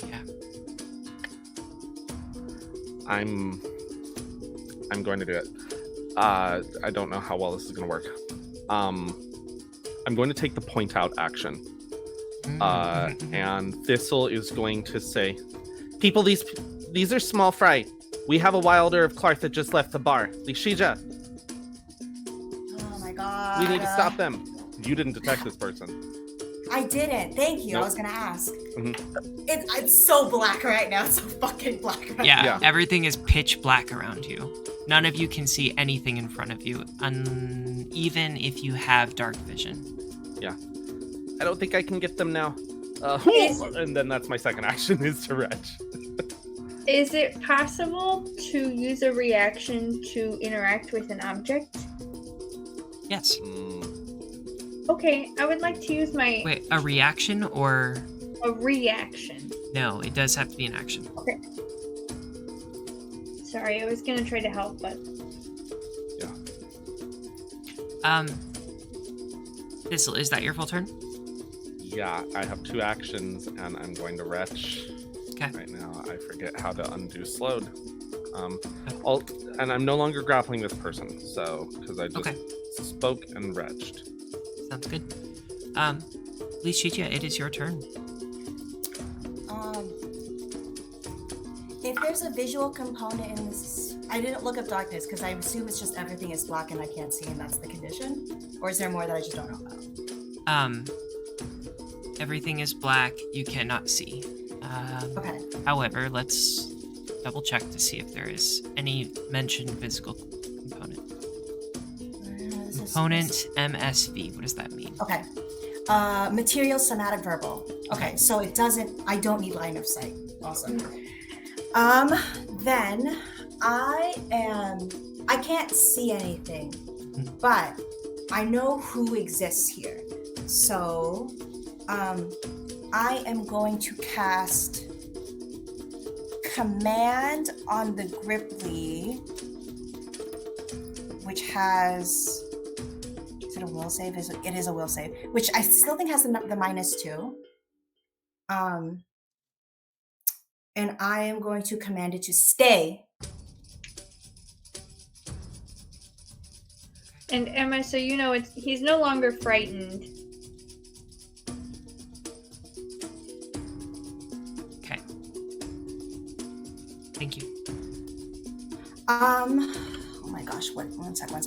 Yeah. I'm going to do it. I don't know how well this is gonna work. I'm going to take the point out action. And Thistle is going to say, "People, these are small fry. We have a wilder of Clark that just left the bar. Lishija, Oh my god. we need to stop them." You didn't detect this person. I didn't. Thank you. Nope. I was gonna ask. Mhm. It's so black right now. It's so fucking black right Yeah, Yeah. everything is pitch black around you. None of you can see anything in front of you, even if you have dark vision. I don't think I can get them now. And then that's my second action, is to retch. Is it possible to use a reaction to interact with an object? Yes. Okay, I would like to use my Wait, a reaction or... a reaction. No, it does have to be an action. Okay. Sorry, I was gonna try to help, but Thistle, is that your full turn? Yeah, I have 2 actions, and I'm going to retch. Okay. Right now, I forget how to undo slowed. And I'm no longer grappling this person, so because I just spoke and retched. Sounds good. Lishija, it is your turn. If there's a visual component in this, I didn't look up darkness because I assume it's just everything is black and I can't see, and that's the condition. Or is there more that I just don't know about? Everything is black. You cannot see. Okay. However, let's double check to see if there is any mentioned physical component. Component MSV. What does that mean? Okay. Material somatic verbal. Okay, so it doesn't. I don't need line of sight. Awesome. Then I can't see anything, but I know who exists here. So, I am going to cast Command on the Gripply, which has. Is it a will save? It is a will save, which I still think has the -2. And I am going to command it to stay. And Emma, so you know he's no longer frightened. Okay. Thank you. Oh my gosh, one sec. What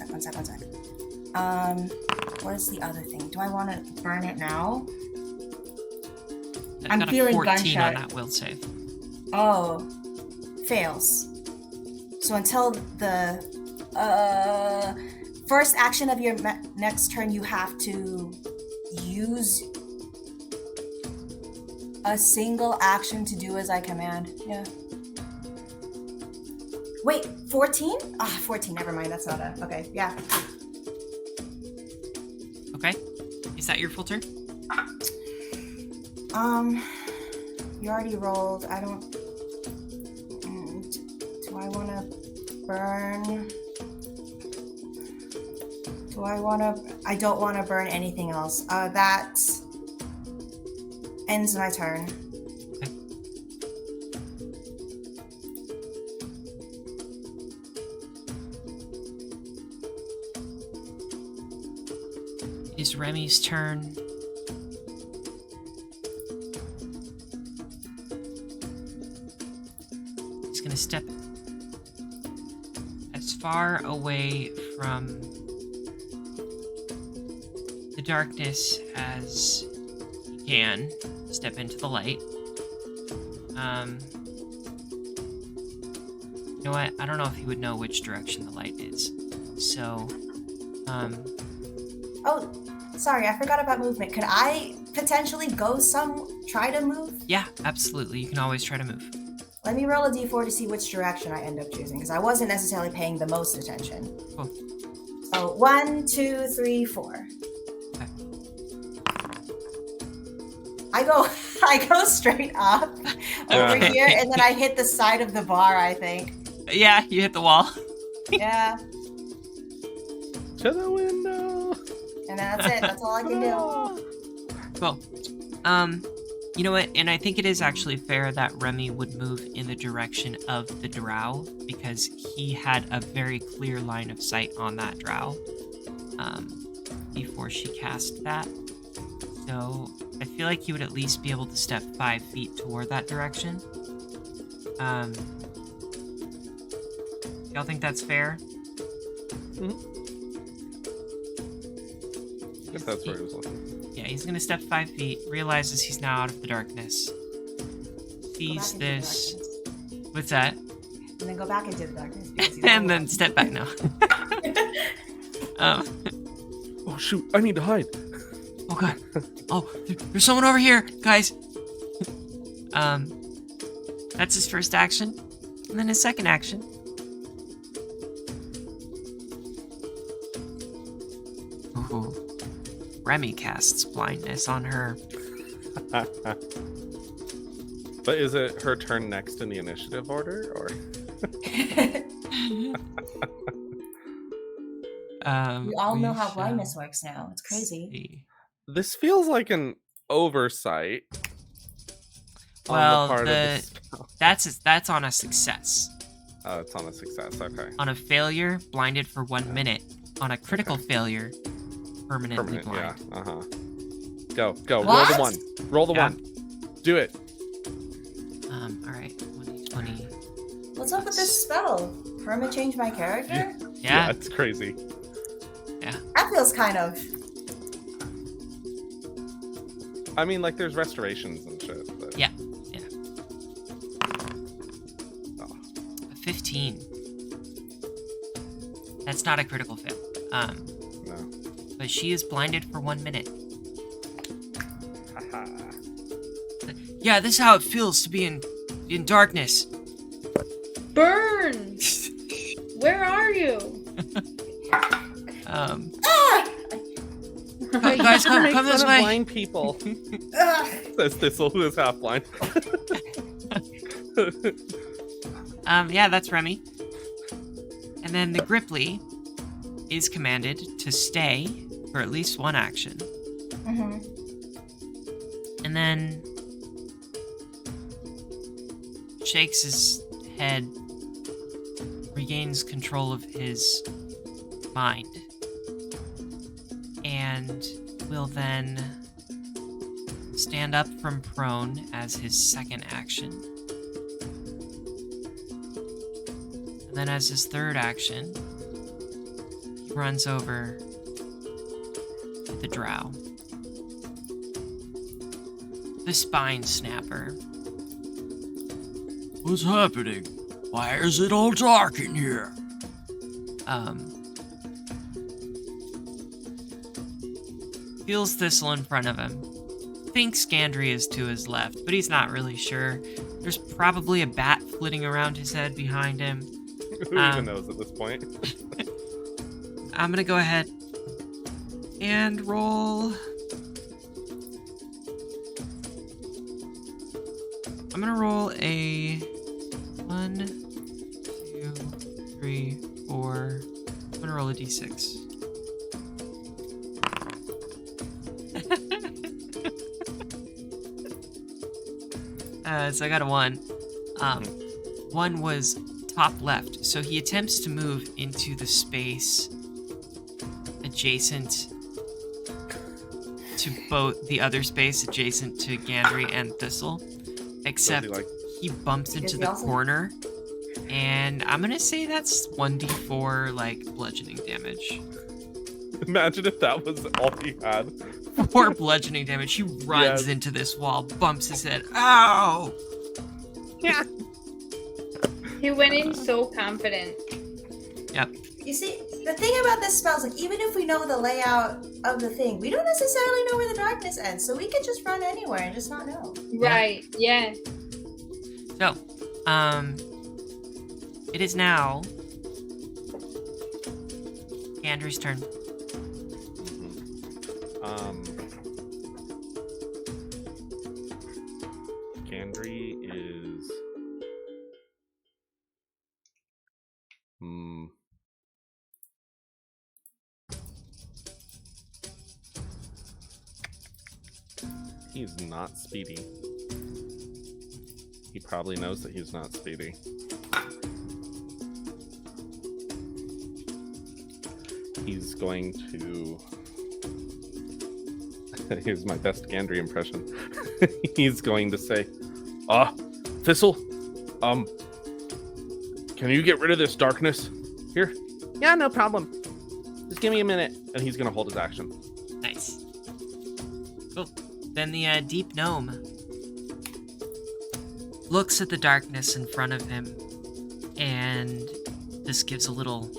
is the other thing? Do I want to burn it now? I'm Got feeling a 14 gunshot. on that will save. Oh, fails. So until the first action of your next turn, you have to use a single action to do as I command. Yeah. Wait, 14? 14. Never mind. That's not a. Okay. Yeah. Okay. Is that your full turn? You already rolled. I don't. Do I want to burn? I don't want to burn anything else. That ends my turn. Okay. It is Remy's turn. He's gonna step as far away from the darkness as he can. Step into the light. You know what? I don't know if he would know which direction the light is. So, Oh, sorry, I forgot about movement. Could I potentially try to move? yeah, absolutely. You can always try to move. Let me roll a d4 to see which direction I end up choosing, because I wasn't necessarily paying the most attention. Cool. So 1, 2, 3, 4. Okay. I go straight up over here, and then I hit the side of the bar, I think. Yeah, you hit the wall. Yeah, To the window. and that's it. That's all I can do. Cool. You know what? And I think it is actually fair that Remy would move in the direction of the drow because he had a very clear line of sight on that drow before she cast that. So I feel like he would at least be able to step 5 feet toward that direction. Y'all think that's fair? If that's where he was looking. Yeah, he's gonna step 5 feet, realizes he's now out of the darkness. Go Sees back into the this. darkness. What's that? And then go back into the darkness. because you And know then step back now. Oh shoot! I need to hide. Oh god. Oh, there's someone over here, guys. That's his first action. And then his second action. Ooh. Remy casts blindness on her. But is it her turn next in the initiative order, or? We all know how shall blindness works now. It's crazy. see. This feels like an oversight. Well, on the part of the spell. that's on a success. Oh, it's on a success. Okay. On a failure, blinded for 1 minute. On a critical failure, permanently Permanent. blind. Yeah. Go. Roll What? the 1. Roll the Yeah. 1. Do it. All right, 1d20. What's up with this spell? Perma change my character? Yeah, It's crazy. That feels kind of. I mean, like, there's restorations and shit. But... Yeah. Oh. A 15. That's not a critical fail. No. But she is blinded for 1 minute. Haha. Yeah, this is how it feels to be in darkness. Burn! Where are you? Hey, guys, come Make this fun of way. blind people. Says Thistle, who is half blind. Yeah, that's Remy. And then the Gripply is commanded to stay for at least one action. Mm-hmm. And then shakes his head, regains control of his mind, and will then stand up from prone as his second action. And then as his third action, he runs over to the drow. The Spine Snapper. What's happening? Why is it all dark in here? Feels Thistle in front of him. Thinks Gandry is to his left, but he's not really sure. There's probably a bat flitting around his head behind him. Who even knows at this point? I'm gonna go ahead and roll. I'm gonna roll a 1, 2, 3, 4. I'm gonna roll a d6. So I got a 1. 1 was top left, so he attempts to move into the space adjacent to both the other space adjacent to Gandry and Thistle, except he bumps into the corner, and I'm gonna say that's 1d4 like bludgeoning damage. Imagine if that was all he had. 4 bludgeoning damage. He runs into this wall, bumps his head. Ow! Yeah. He went in so confident. Yep. You see, the thing about this spell is, like, even if we know the layout of the thing, we don't necessarily know where the darkness ends, so we could just run anywhere and just not know. Right, yeah. So, it is now Gandry's turn. Gandry is... He's not speedy. He probably knows that he's not speedy. He's going to... Here's my best Gandry impression. He's going to say, Thistle, can you get rid of this darkness? Here? Yeah, no problem. Just give me a minute. And he's going to hold his action. Nice. Cool. Then the deep gnome looks at the darkness in front of him and just gives a little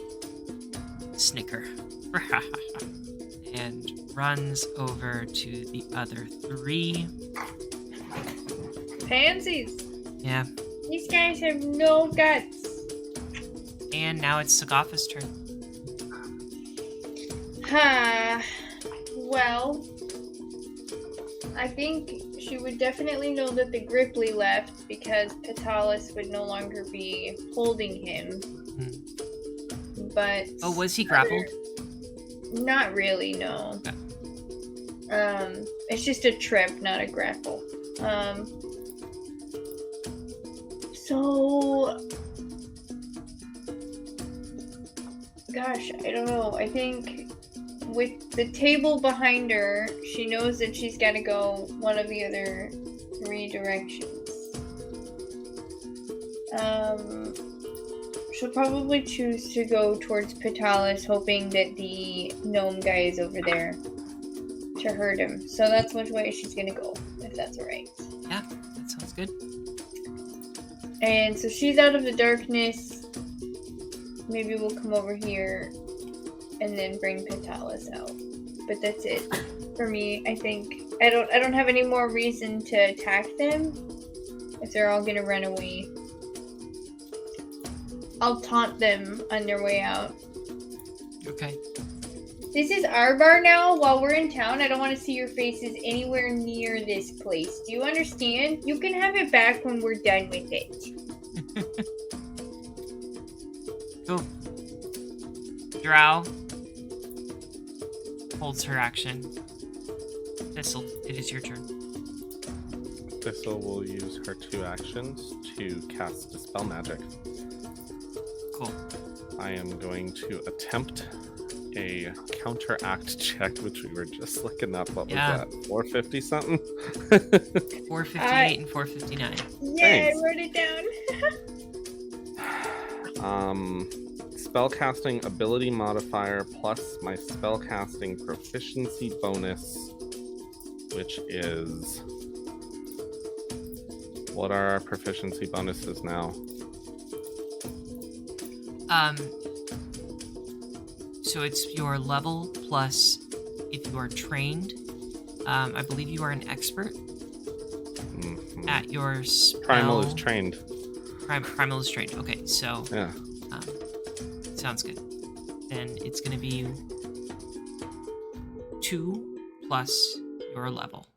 snicker and runs over to the other 3. Pansies! Yeah. These guys have no guts. And now it's Sagafa's turn. Well, I think she would definitely know that the Gripply left because Petalis would no longer be holding him. But... Oh, was he grappled? Not really, no. Okay. It's just a trip, not a grapple. So... Gosh, I don't know. I think with the table behind her, she knows that she's got to go one of the other 3 directions. She'll probably choose to go towards Petalis, hoping that the gnome guy is over there to hurt him. So that's which way she's gonna go, if that's alright. Yeah, that sounds good. And so she's out of the darkness. Maybe we'll come over here and then bring Petalis out. But that's it for me, I think. I don't have any more reason to attack them if they're all gonna run away. I'll taunt them on their way out. Okay. This is our bar now. While we're in town, I don't want to see your faces anywhere near this place. Do you understand? You can have it back when we're done with it. Cool. Drow holds her action. Thistle, it is your turn. Thistle will use her 2 actions to cast Dispel Magic. Cool. I am going to attempt a counteract check, which we were just looking up. What was that? 450 something? 458 and 459. Yeah, Thanks. I wrote it down. Spellcasting ability modifier plus my spellcasting proficiency bonus, which is... What are our proficiency bonuses now? So it's your level plus if you are trained. I believe you are an expert at your spell. Primal is trained. Primal is trained. Okay, so Yeah. sounds good. Then it's gonna be 2 plus your level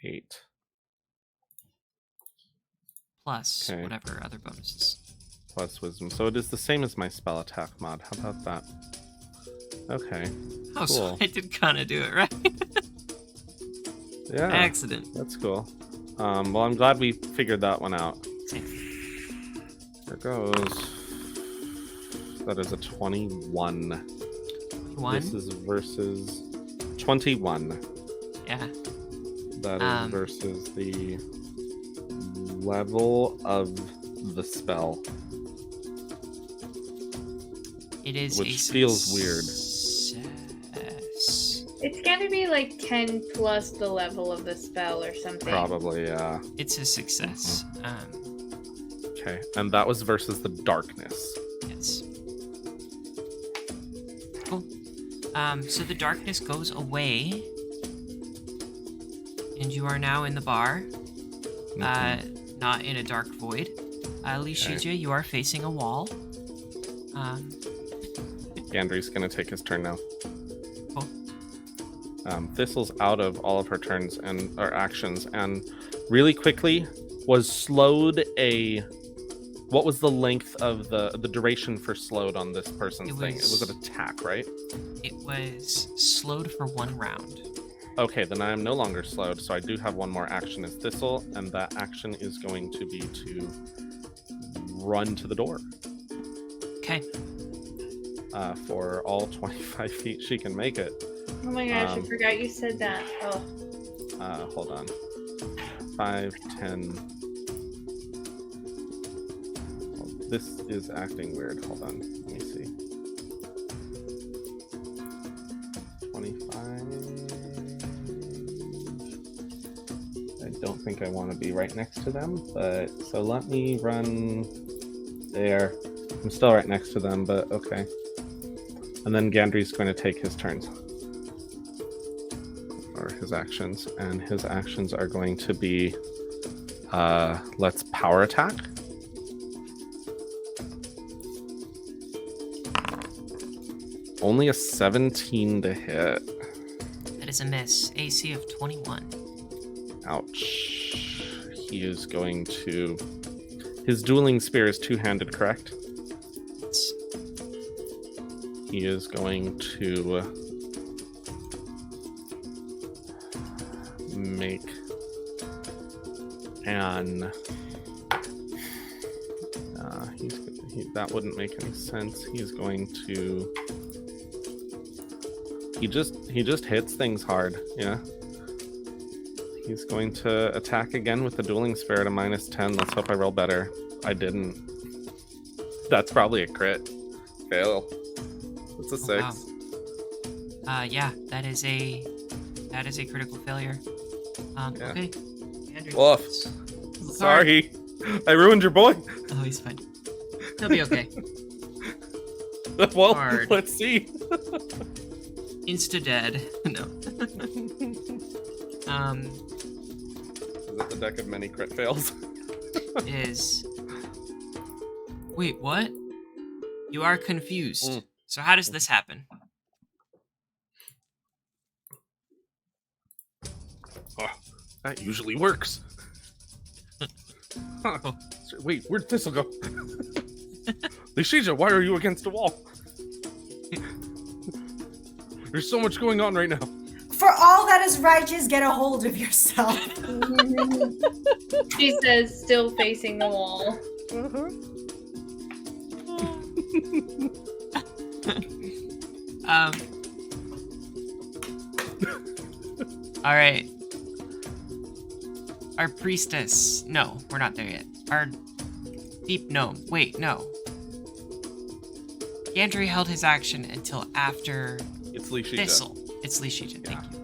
8. plus Okay. whatever other bonuses. Plus wisdom. So it is the same as my spell attack mod. How about that? Okay. Oh, so Cool. I did kind of do it right. Yeah. Accident. That's cool. Well, I'm glad we figured that one out. Same. There goes. That is a 21. 1. This is versus 21. Yeah. That is versus the level of the spell. It is Which a feels weird. success. It's gotta be like 10 plus the level of the spell or something. Probably, yeah. It's a success. Okay, and that was versus the darkness. Yes. Cool. So the darkness goes away, and you are now in the bar. Not in a dark void. Lishija, you are facing a wall. Gandry's gonna take his turn now. Cool. Thistle's out of all of her turns and or actions, and really quickly was slowed a. What was the length of the duration for slowed on this person's thing? It was an attack, right? It was slowed for 1 round. Okay, then I am no longer slowed, so I do have one more action as Thistle, and that action is going to be to run to the door. Okay. For all 25 feet she can make it. Oh my gosh, I forgot you said that. Oh. Hold on. 5, 10. Oh, this is acting weird. Hold on. Let me see. 25. I don't think I want to be right next to them, but so let me run there. I'm still right next to them, but okay. And then Gandry's going to take his turns. Or his actions. And his actions are going to be let's power attack. Only a 17 to hit. That is a miss. AC of 21. Ouch. He is going to... His dueling spear is two-handed, correct? It's... He is going to make an... that wouldn't make any sense. He's going to... He just hits things hard, yeah. He's going to attack again with the dueling spear at a -10. Let's hope I roll better. I didn't. That's probably a crit. Fail. It's a 6. Wow. Yeah, that is a critical failure. Yeah. Okay. Andrew, Woof. Sorry. I ruined your boy. Oh, he's fine. He'll be okay. Well, Hard. let's see. Insta dead. No. Is it the deck of many crit fails? Is. Wait, what? You are confused. Mm. So how does this happen? Oh, that usually works. Huh. Oh. Wait, where'd this'll go? Lishija, why are you against a wall? There's so much going on right now. For all that is righteous, get a hold of yourself. She says, still facing the wall. All right. Our priestess. No, we're not there yet. Our deep gnome. Wait, no. Gandry held his action until after It's Lishija. Thistle. It's Lishija, thank you.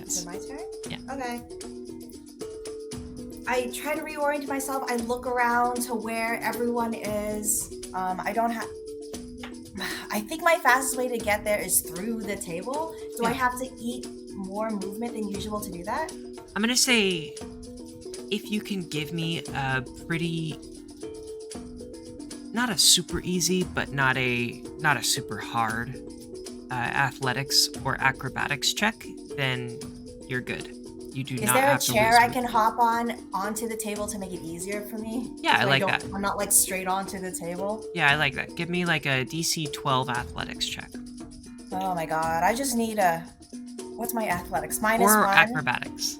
Is Yes. it my turn? Yeah. Okay. I try to reorient myself. I look around to where everyone is. I think my fastest way to get there is through the table. Do I Yeah. have to eat more movement than usual to do that? I'm gonna say, if you can give me a pretty, not a super easy, but not a super hard athletics or acrobatics check, then you're good. You do Is not there a have to chair lose I weight. can hop onto the table to make it easier for me? Yeah, I So like don't- that. I'm not like straight onto the table. Yeah, I like that. Give me like a DC 12 athletics check. Oh my god, I just need a. What's my athletics? -1. Or acrobatics.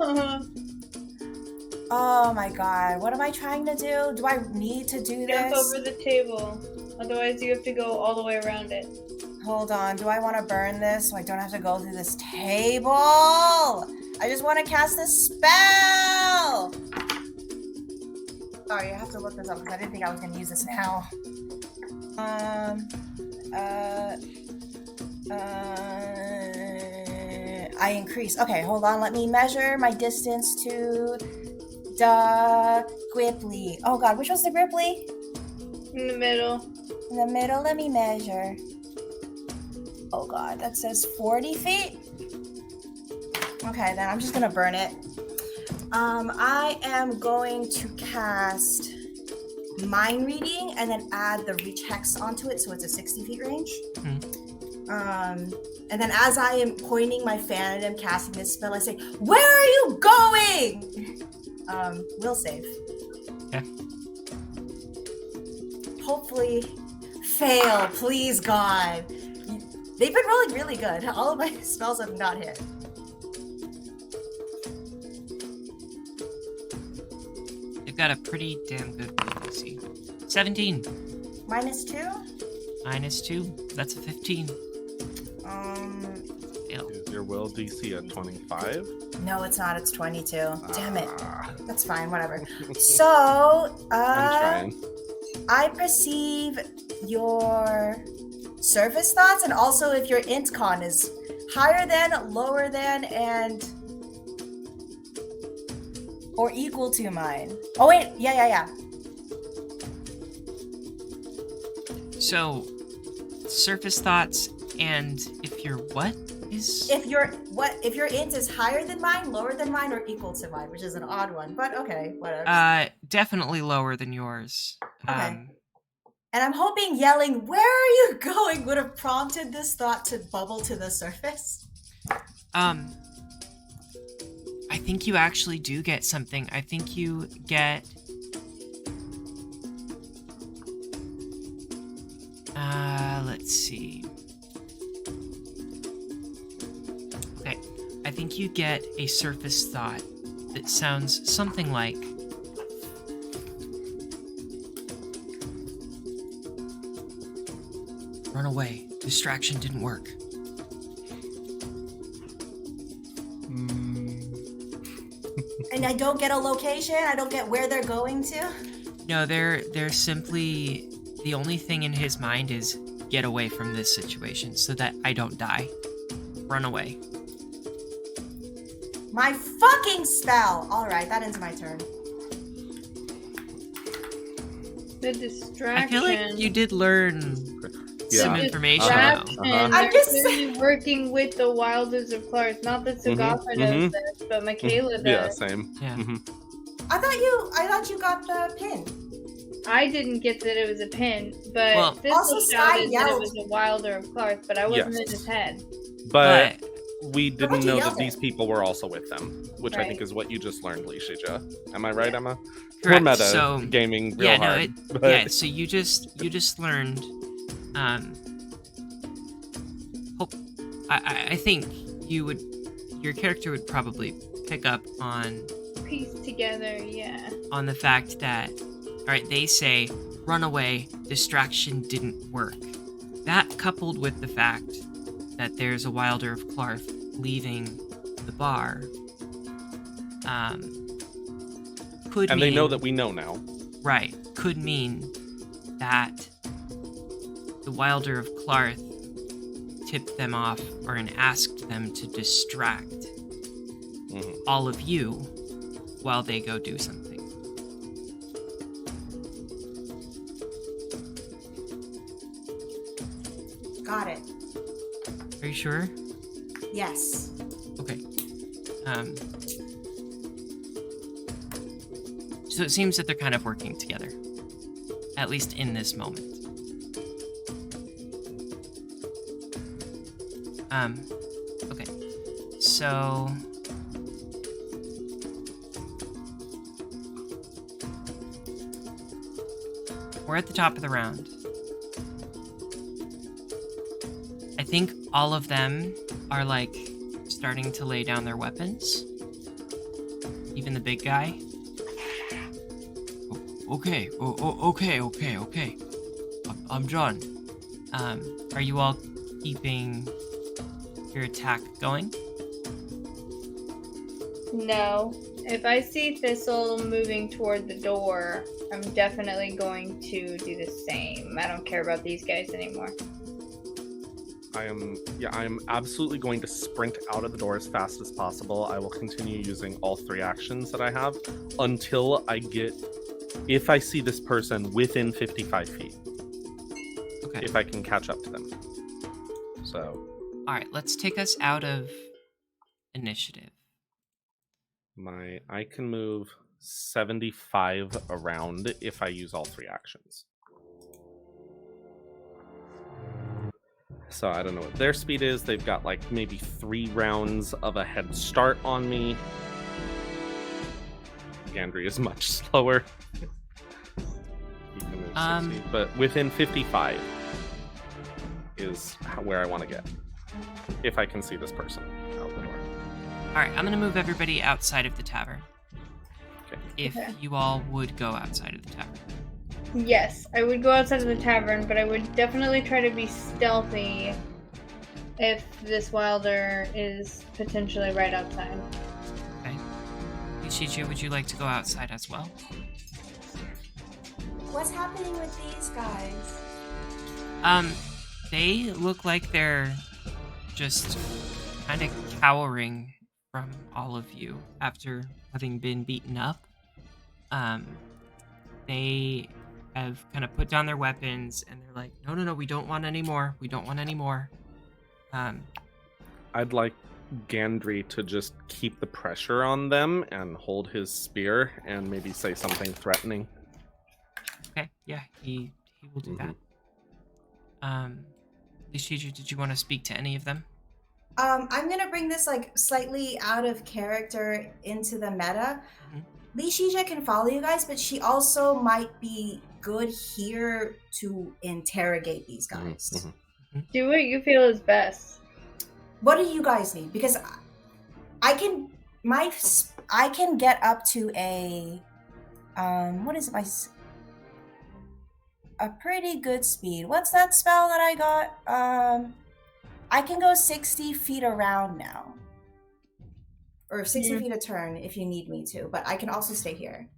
Oh my god, what am I trying to do? Do I need to do Jump this? over the table. Otherwise, you have to go all the way around it. Hold on, do I want to burn this so I don't have to go through this table? I just want to cast a spell! Sorry, I have to look this up because I didn't think I was going to use this now. I increase. Okay, hold on, let me measure my distance to the Gripply. Oh god, which was the Gripply? In the middle. In the middle, let me measure. Oh god, that says 40 feet? Okay, then I'm just gonna burn it. I am going to cast Mind Reading and then add the Reach Hex onto it so it's a 60 feet range. And then as I am pointing my fan at him casting this spell, I say, "Where are you going?" Will save. Okay. Hopefully fail, please God. They've been rolling really good. All of my spells have not hit. They've got a pretty damn good roll DC. 17. -2? -2. That's a 15. Fail. Is your will DC at 25? No, it's not. It's 22. Damn it. Ah, That's fine. Whatever. So, I'm trying. I perceive your surface thoughts, and also if your int con is higher than, lower than, and or equal to mine. Oh wait, yeah. So, surface thoughts, and if you're what is? If your int is higher than mine, lower than mine, or equal to mine, which is an odd one, but okay, whatever. Definitely lower than yours. Okay. And I'm hoping yelling, "Where are you going?" would have prompted this thought to bubble to the surface. I think you actually do get something. I think you get... let's see. Okay, I think you get a surface thought that sounds something like... Run away. Distraction didn't work. And I don't get a location. I don't get where they're going to. No, they're simply... The only thing in his mind is get away from this situation so that I don't die. Run away. My fucking spell. All right, that ends my turn. The distraction. I feel like you did learn some Yeah. information Trapped though. and I'm they're just clearly working with the Wilders of Clarth. Not that Sogafa knows this, but Michaela does. Yeah, same. Yeah. I thought you got the pin. I didn't get that it was a pin, but Well- Thistle Also, Sky shouted that it yelled. was a Wilder of Clarth, but I wasn't Yes. in his head. But But we what'd didn't you know yell that these at? people were also with them, which I Right. think is what you just learned, Lishija. Am I right, Emma? correct. We're meta So gaming real yeah, no, hard. but yeah. So you just learned. I think your character would probably pick up on Piece together, yeah. on the fact that, all right, they say run away, distraction didn't work. That coupled with the fact that there's a Wilder of Clarth leaving the bar, could and mean, they know that we know now. right, could mean that the Wilder of Clarth tipped them off and asked them to distract Mhm. all of you while they go do something. Got it. Are you sure? Yes. Okay. So it seems that they're kind of working together, at least in this moment. Okay. So we're at the top of the round. I think all of them are like starting to lay down their weapons. Even the big guy. Okay, okay. I'm done. Are you all keeping your attack going? No. If I see Thistle moving toward the door, I'm definitely going to do the same. I don't care about these guys anymore. I am absolutely going to sprint out of the door as fast as possible. I will continue using all 3 actions that I have until if I see this person within 55 feet. Okay. If I can catch up to them. So, All right, let's take us out of initiative. I can move 75 around if I use all 3 actions. So I don't know what their speed is. They've got like maybe 3 rounds of a head start on me. Gandry is much slower. He can move 60, but within 55 is where I want to get. If I can see this person out the door. All right, I'm gonna move everybody outside of the tavern. Okay. If Okay. you all would go outside of the tavern. Yes, I would go outside of the tavern, but I would definitely try to be stealthy if this Wilder is potentially right outside. Okay. Ishichu, would you like to go outside as well? What's happening with these guys? They look like they're just kind of cowering from all of you after having been beaten up. They have kind of put down their weapons and they're like, no, we don't want any more. We don't want any more. I'd like Gandry to just keep the pressure on them and hold his spear and maybe say something threatening. Okay, yeah, he will do that. Ishiju, did you want to speak to any of them? I'm gonna bring this like slightly out of character into the meta. Lee Shija can follow you guys, but she also might be good here to interrogate these guys. Do what you feel is best. What do you guys need? Because I can get up to a what is it? A pretty good speed. What's that spell that I got? I can go 60 feet around now. Or 60 feet a turn if you need me to, but I can also stay here.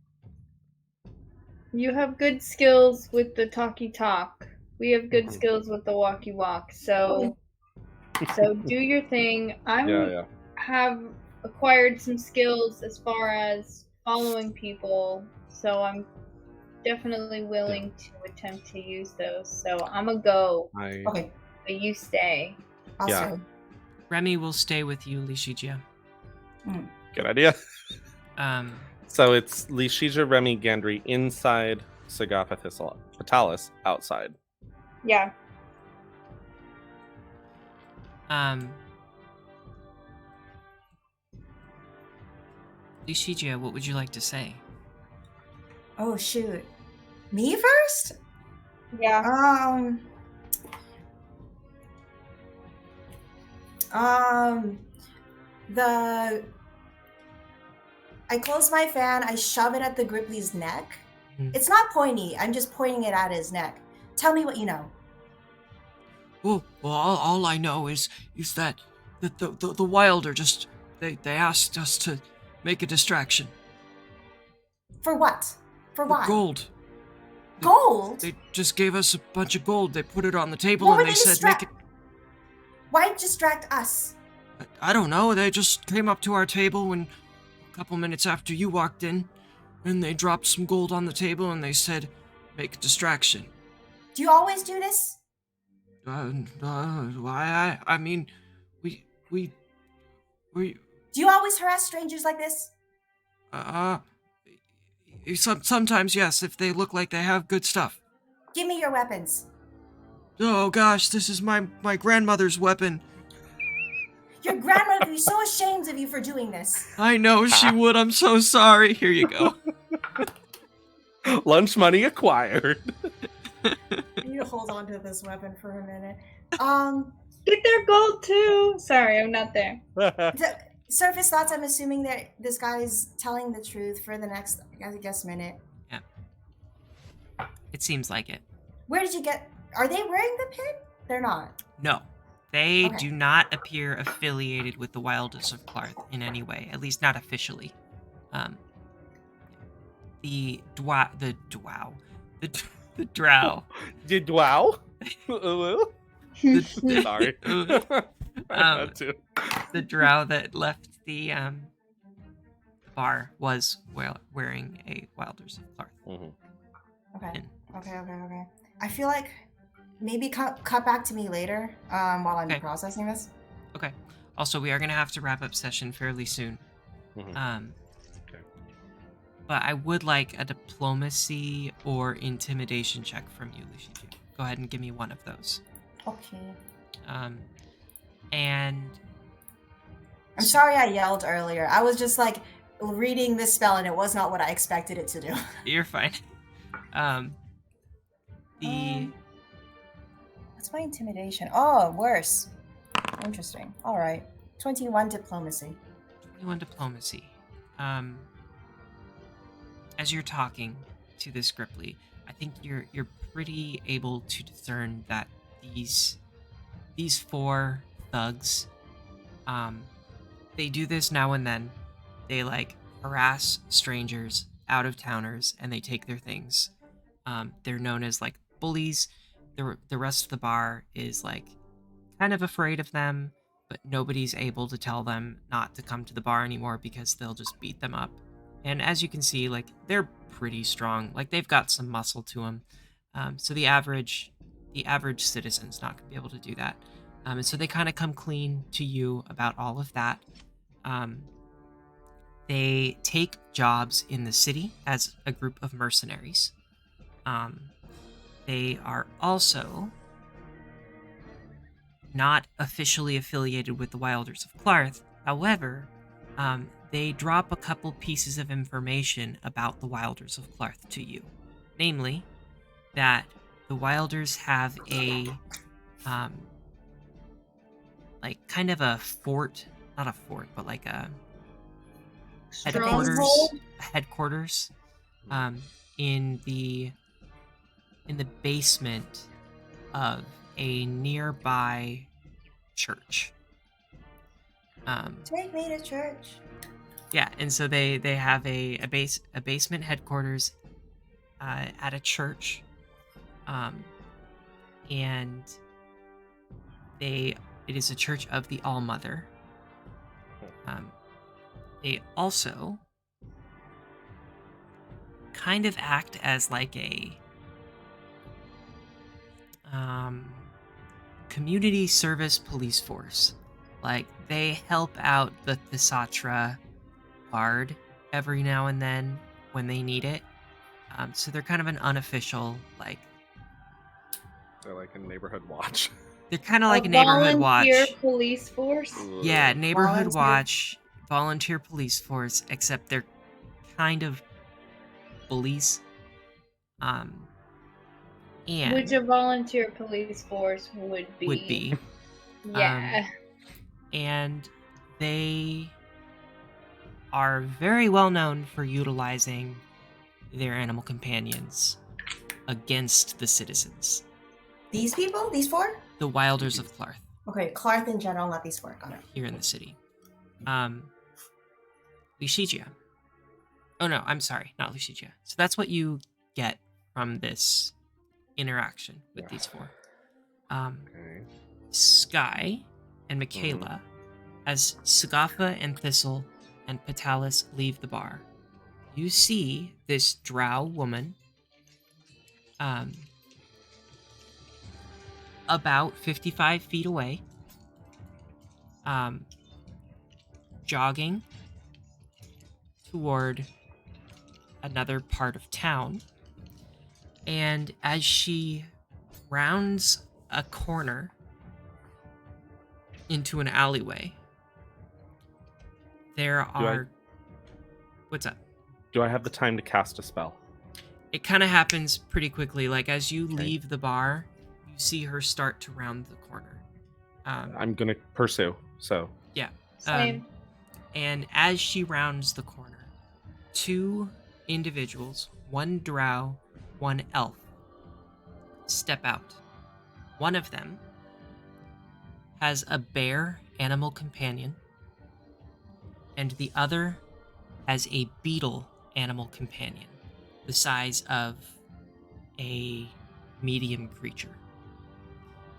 You have good skills with the talky talk. We have good skills with the walkie walk. So do your thing. I have acquired some skills as far as following people, so I'm definitely willing to attempt to use those. So I'm gonna go, Okay, but you stay. I'll Yeah. say. Remy will stay with you, Lishijia. Good idea. Um, So it's Lishija, Remy, Gandry inside, Sagafa, Fatalis outside. Yeah. Lishijia, what would you like to say? Oh shoot, me first? Yeah. The I close my fan, I shove it at the Gripply's neck. Mhm. It's not pointy, I'm just pointing it at his neck. Tell me what you know. Well, all I know is that the Wilder just they asked us to make a distraction. For what? For why? Gold. Gold? They just gave us a bunch of gold. They put it on the table What and would they they said make it. Why distract us? I don't know. They just came up to our table when a couple minutes after you walked in, and they dropped some gold on the table and they said, "Make a distraction." Do you always do this? I mean, we, Do you always harass strangers like this? sometimes, yes, if they look like they have good stuff. Give me your weapons. Oh gosh, this is my grandmother's weapon. Your grandmother would be so ashamed of you for doing this. I know she would. I'm so sorry. Here you go. Lunch money acquired. I need to hold on to this weapon for a minute. Get their gold too. Sorry, I'm not there. Surface thoughts, I'm assuming that this guy's telling the truth for the next, I guess, minute. Yeah. It seems like it. Where did you get... Are they wearing the pin? They're not. No. They Okay. do not appear affiliated with the Wilders of Clarth in any way, at least not officially. The drow. Did wow? The- Sorry. I had to. The drow that left the bar was wearing a Wilders of Clarth. Mhm. Okay. pin. Okay. I feel like maybe cut back to me later while I'm Okay. processing this. Okay. Also, we are going to have to wrap up session fairly soon. Mhm. Okay. But I would like a diplomacy or intimidation check from you, Lishiju. Go ahead and give me one of those. Okay. And I'm sorry I yelled earlier. I was just like reading this spell and it was not what I expected it to do. you're fine. What's my intimidation? Oh, worse. Interesting. All right. 21 diplomacy. 21 diplomacy. As you're talking to this Gripply, I think you're pretty able to discern that these four thugs, they do this now and then. They like harass strangers, out of towners, and they take their things. They're known as like bullies. The rest of the bar is like kind of afraid of them, but nobody's able to tell them not to come to the bar anymore because they'll just beat them up. And as you can see, like they're pretty strong. Like they've got some muscle to them. So the average citizen's not gonna be able to do that. And so they kind of come clean to you about all of that. They take jobs in the city as a group of mercenaries. They are also not officially affiliated with the Wilders of Clarth. However, they drop a couple pieces of information about the Wilders of Clarth to you. Namely, that the Wilders have a, like, kind of a fort, not a fort, but like a headquarters, in the basement of a nearby church. Take me to church. Yeah, and so they have a basement headquarters at a church, and it is a church of the All-Mother. They also kind of act as like a community service police force. Like, they help out the Thesatra guard every now and then when they need it. So they're kind of an unofficial, like, They're like a neighborhood watch. they're kind of like a neighborhood volunteer watch. police force. Yeah, neighborhood Volunteer. watch, volunteer police force, except they're kind of bullies. And Which a volunteer police force would be. would be. Yeah. And they are very well known for utilizing their animal companions against the citizens, These people? These four? the Wilders of Clarth, Okay, Clarth in general, not these four. Got it. here in the city. Lucigia. Oh no, I'm sorry, not Lucigia. So that's what you get from this interaction with these four. Okay. Sky and Michaela, as Sagafa and Thistle and Patalis leave the bar, you see this drow woman about 55 feet away, jogging toward another part of town. And as she rounds a corner into an alleyway, there are... What's up? Do I have the time to cast a spell? It kind of happens pretty quickly. Like, as you Okay. leave the bar, you see her start to round the corner. I'm gonna pursue. So Yeah. Same. And as she rounds the corner, two individuals, one drow, one elf, step out. One of them has a bear animal companion, and the other has a beetle animal companion, the size of a medium creature.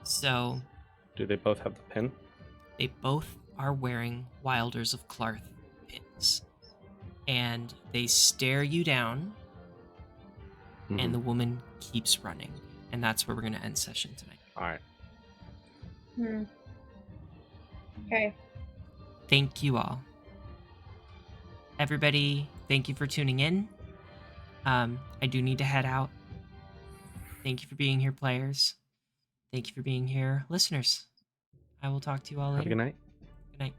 So do they both have the pin? they both are wearing Wilders of Clarth pins. And they stare you down, and the woman keeps running. And that's where we're going to end session tonight. All right. Okay. Thank you all. Everybody, thank you for tuning in. I do need to head out. Thank you for being here, players. Thank you for being here, listeners. I will talk to you all later. Have a good night. Good night.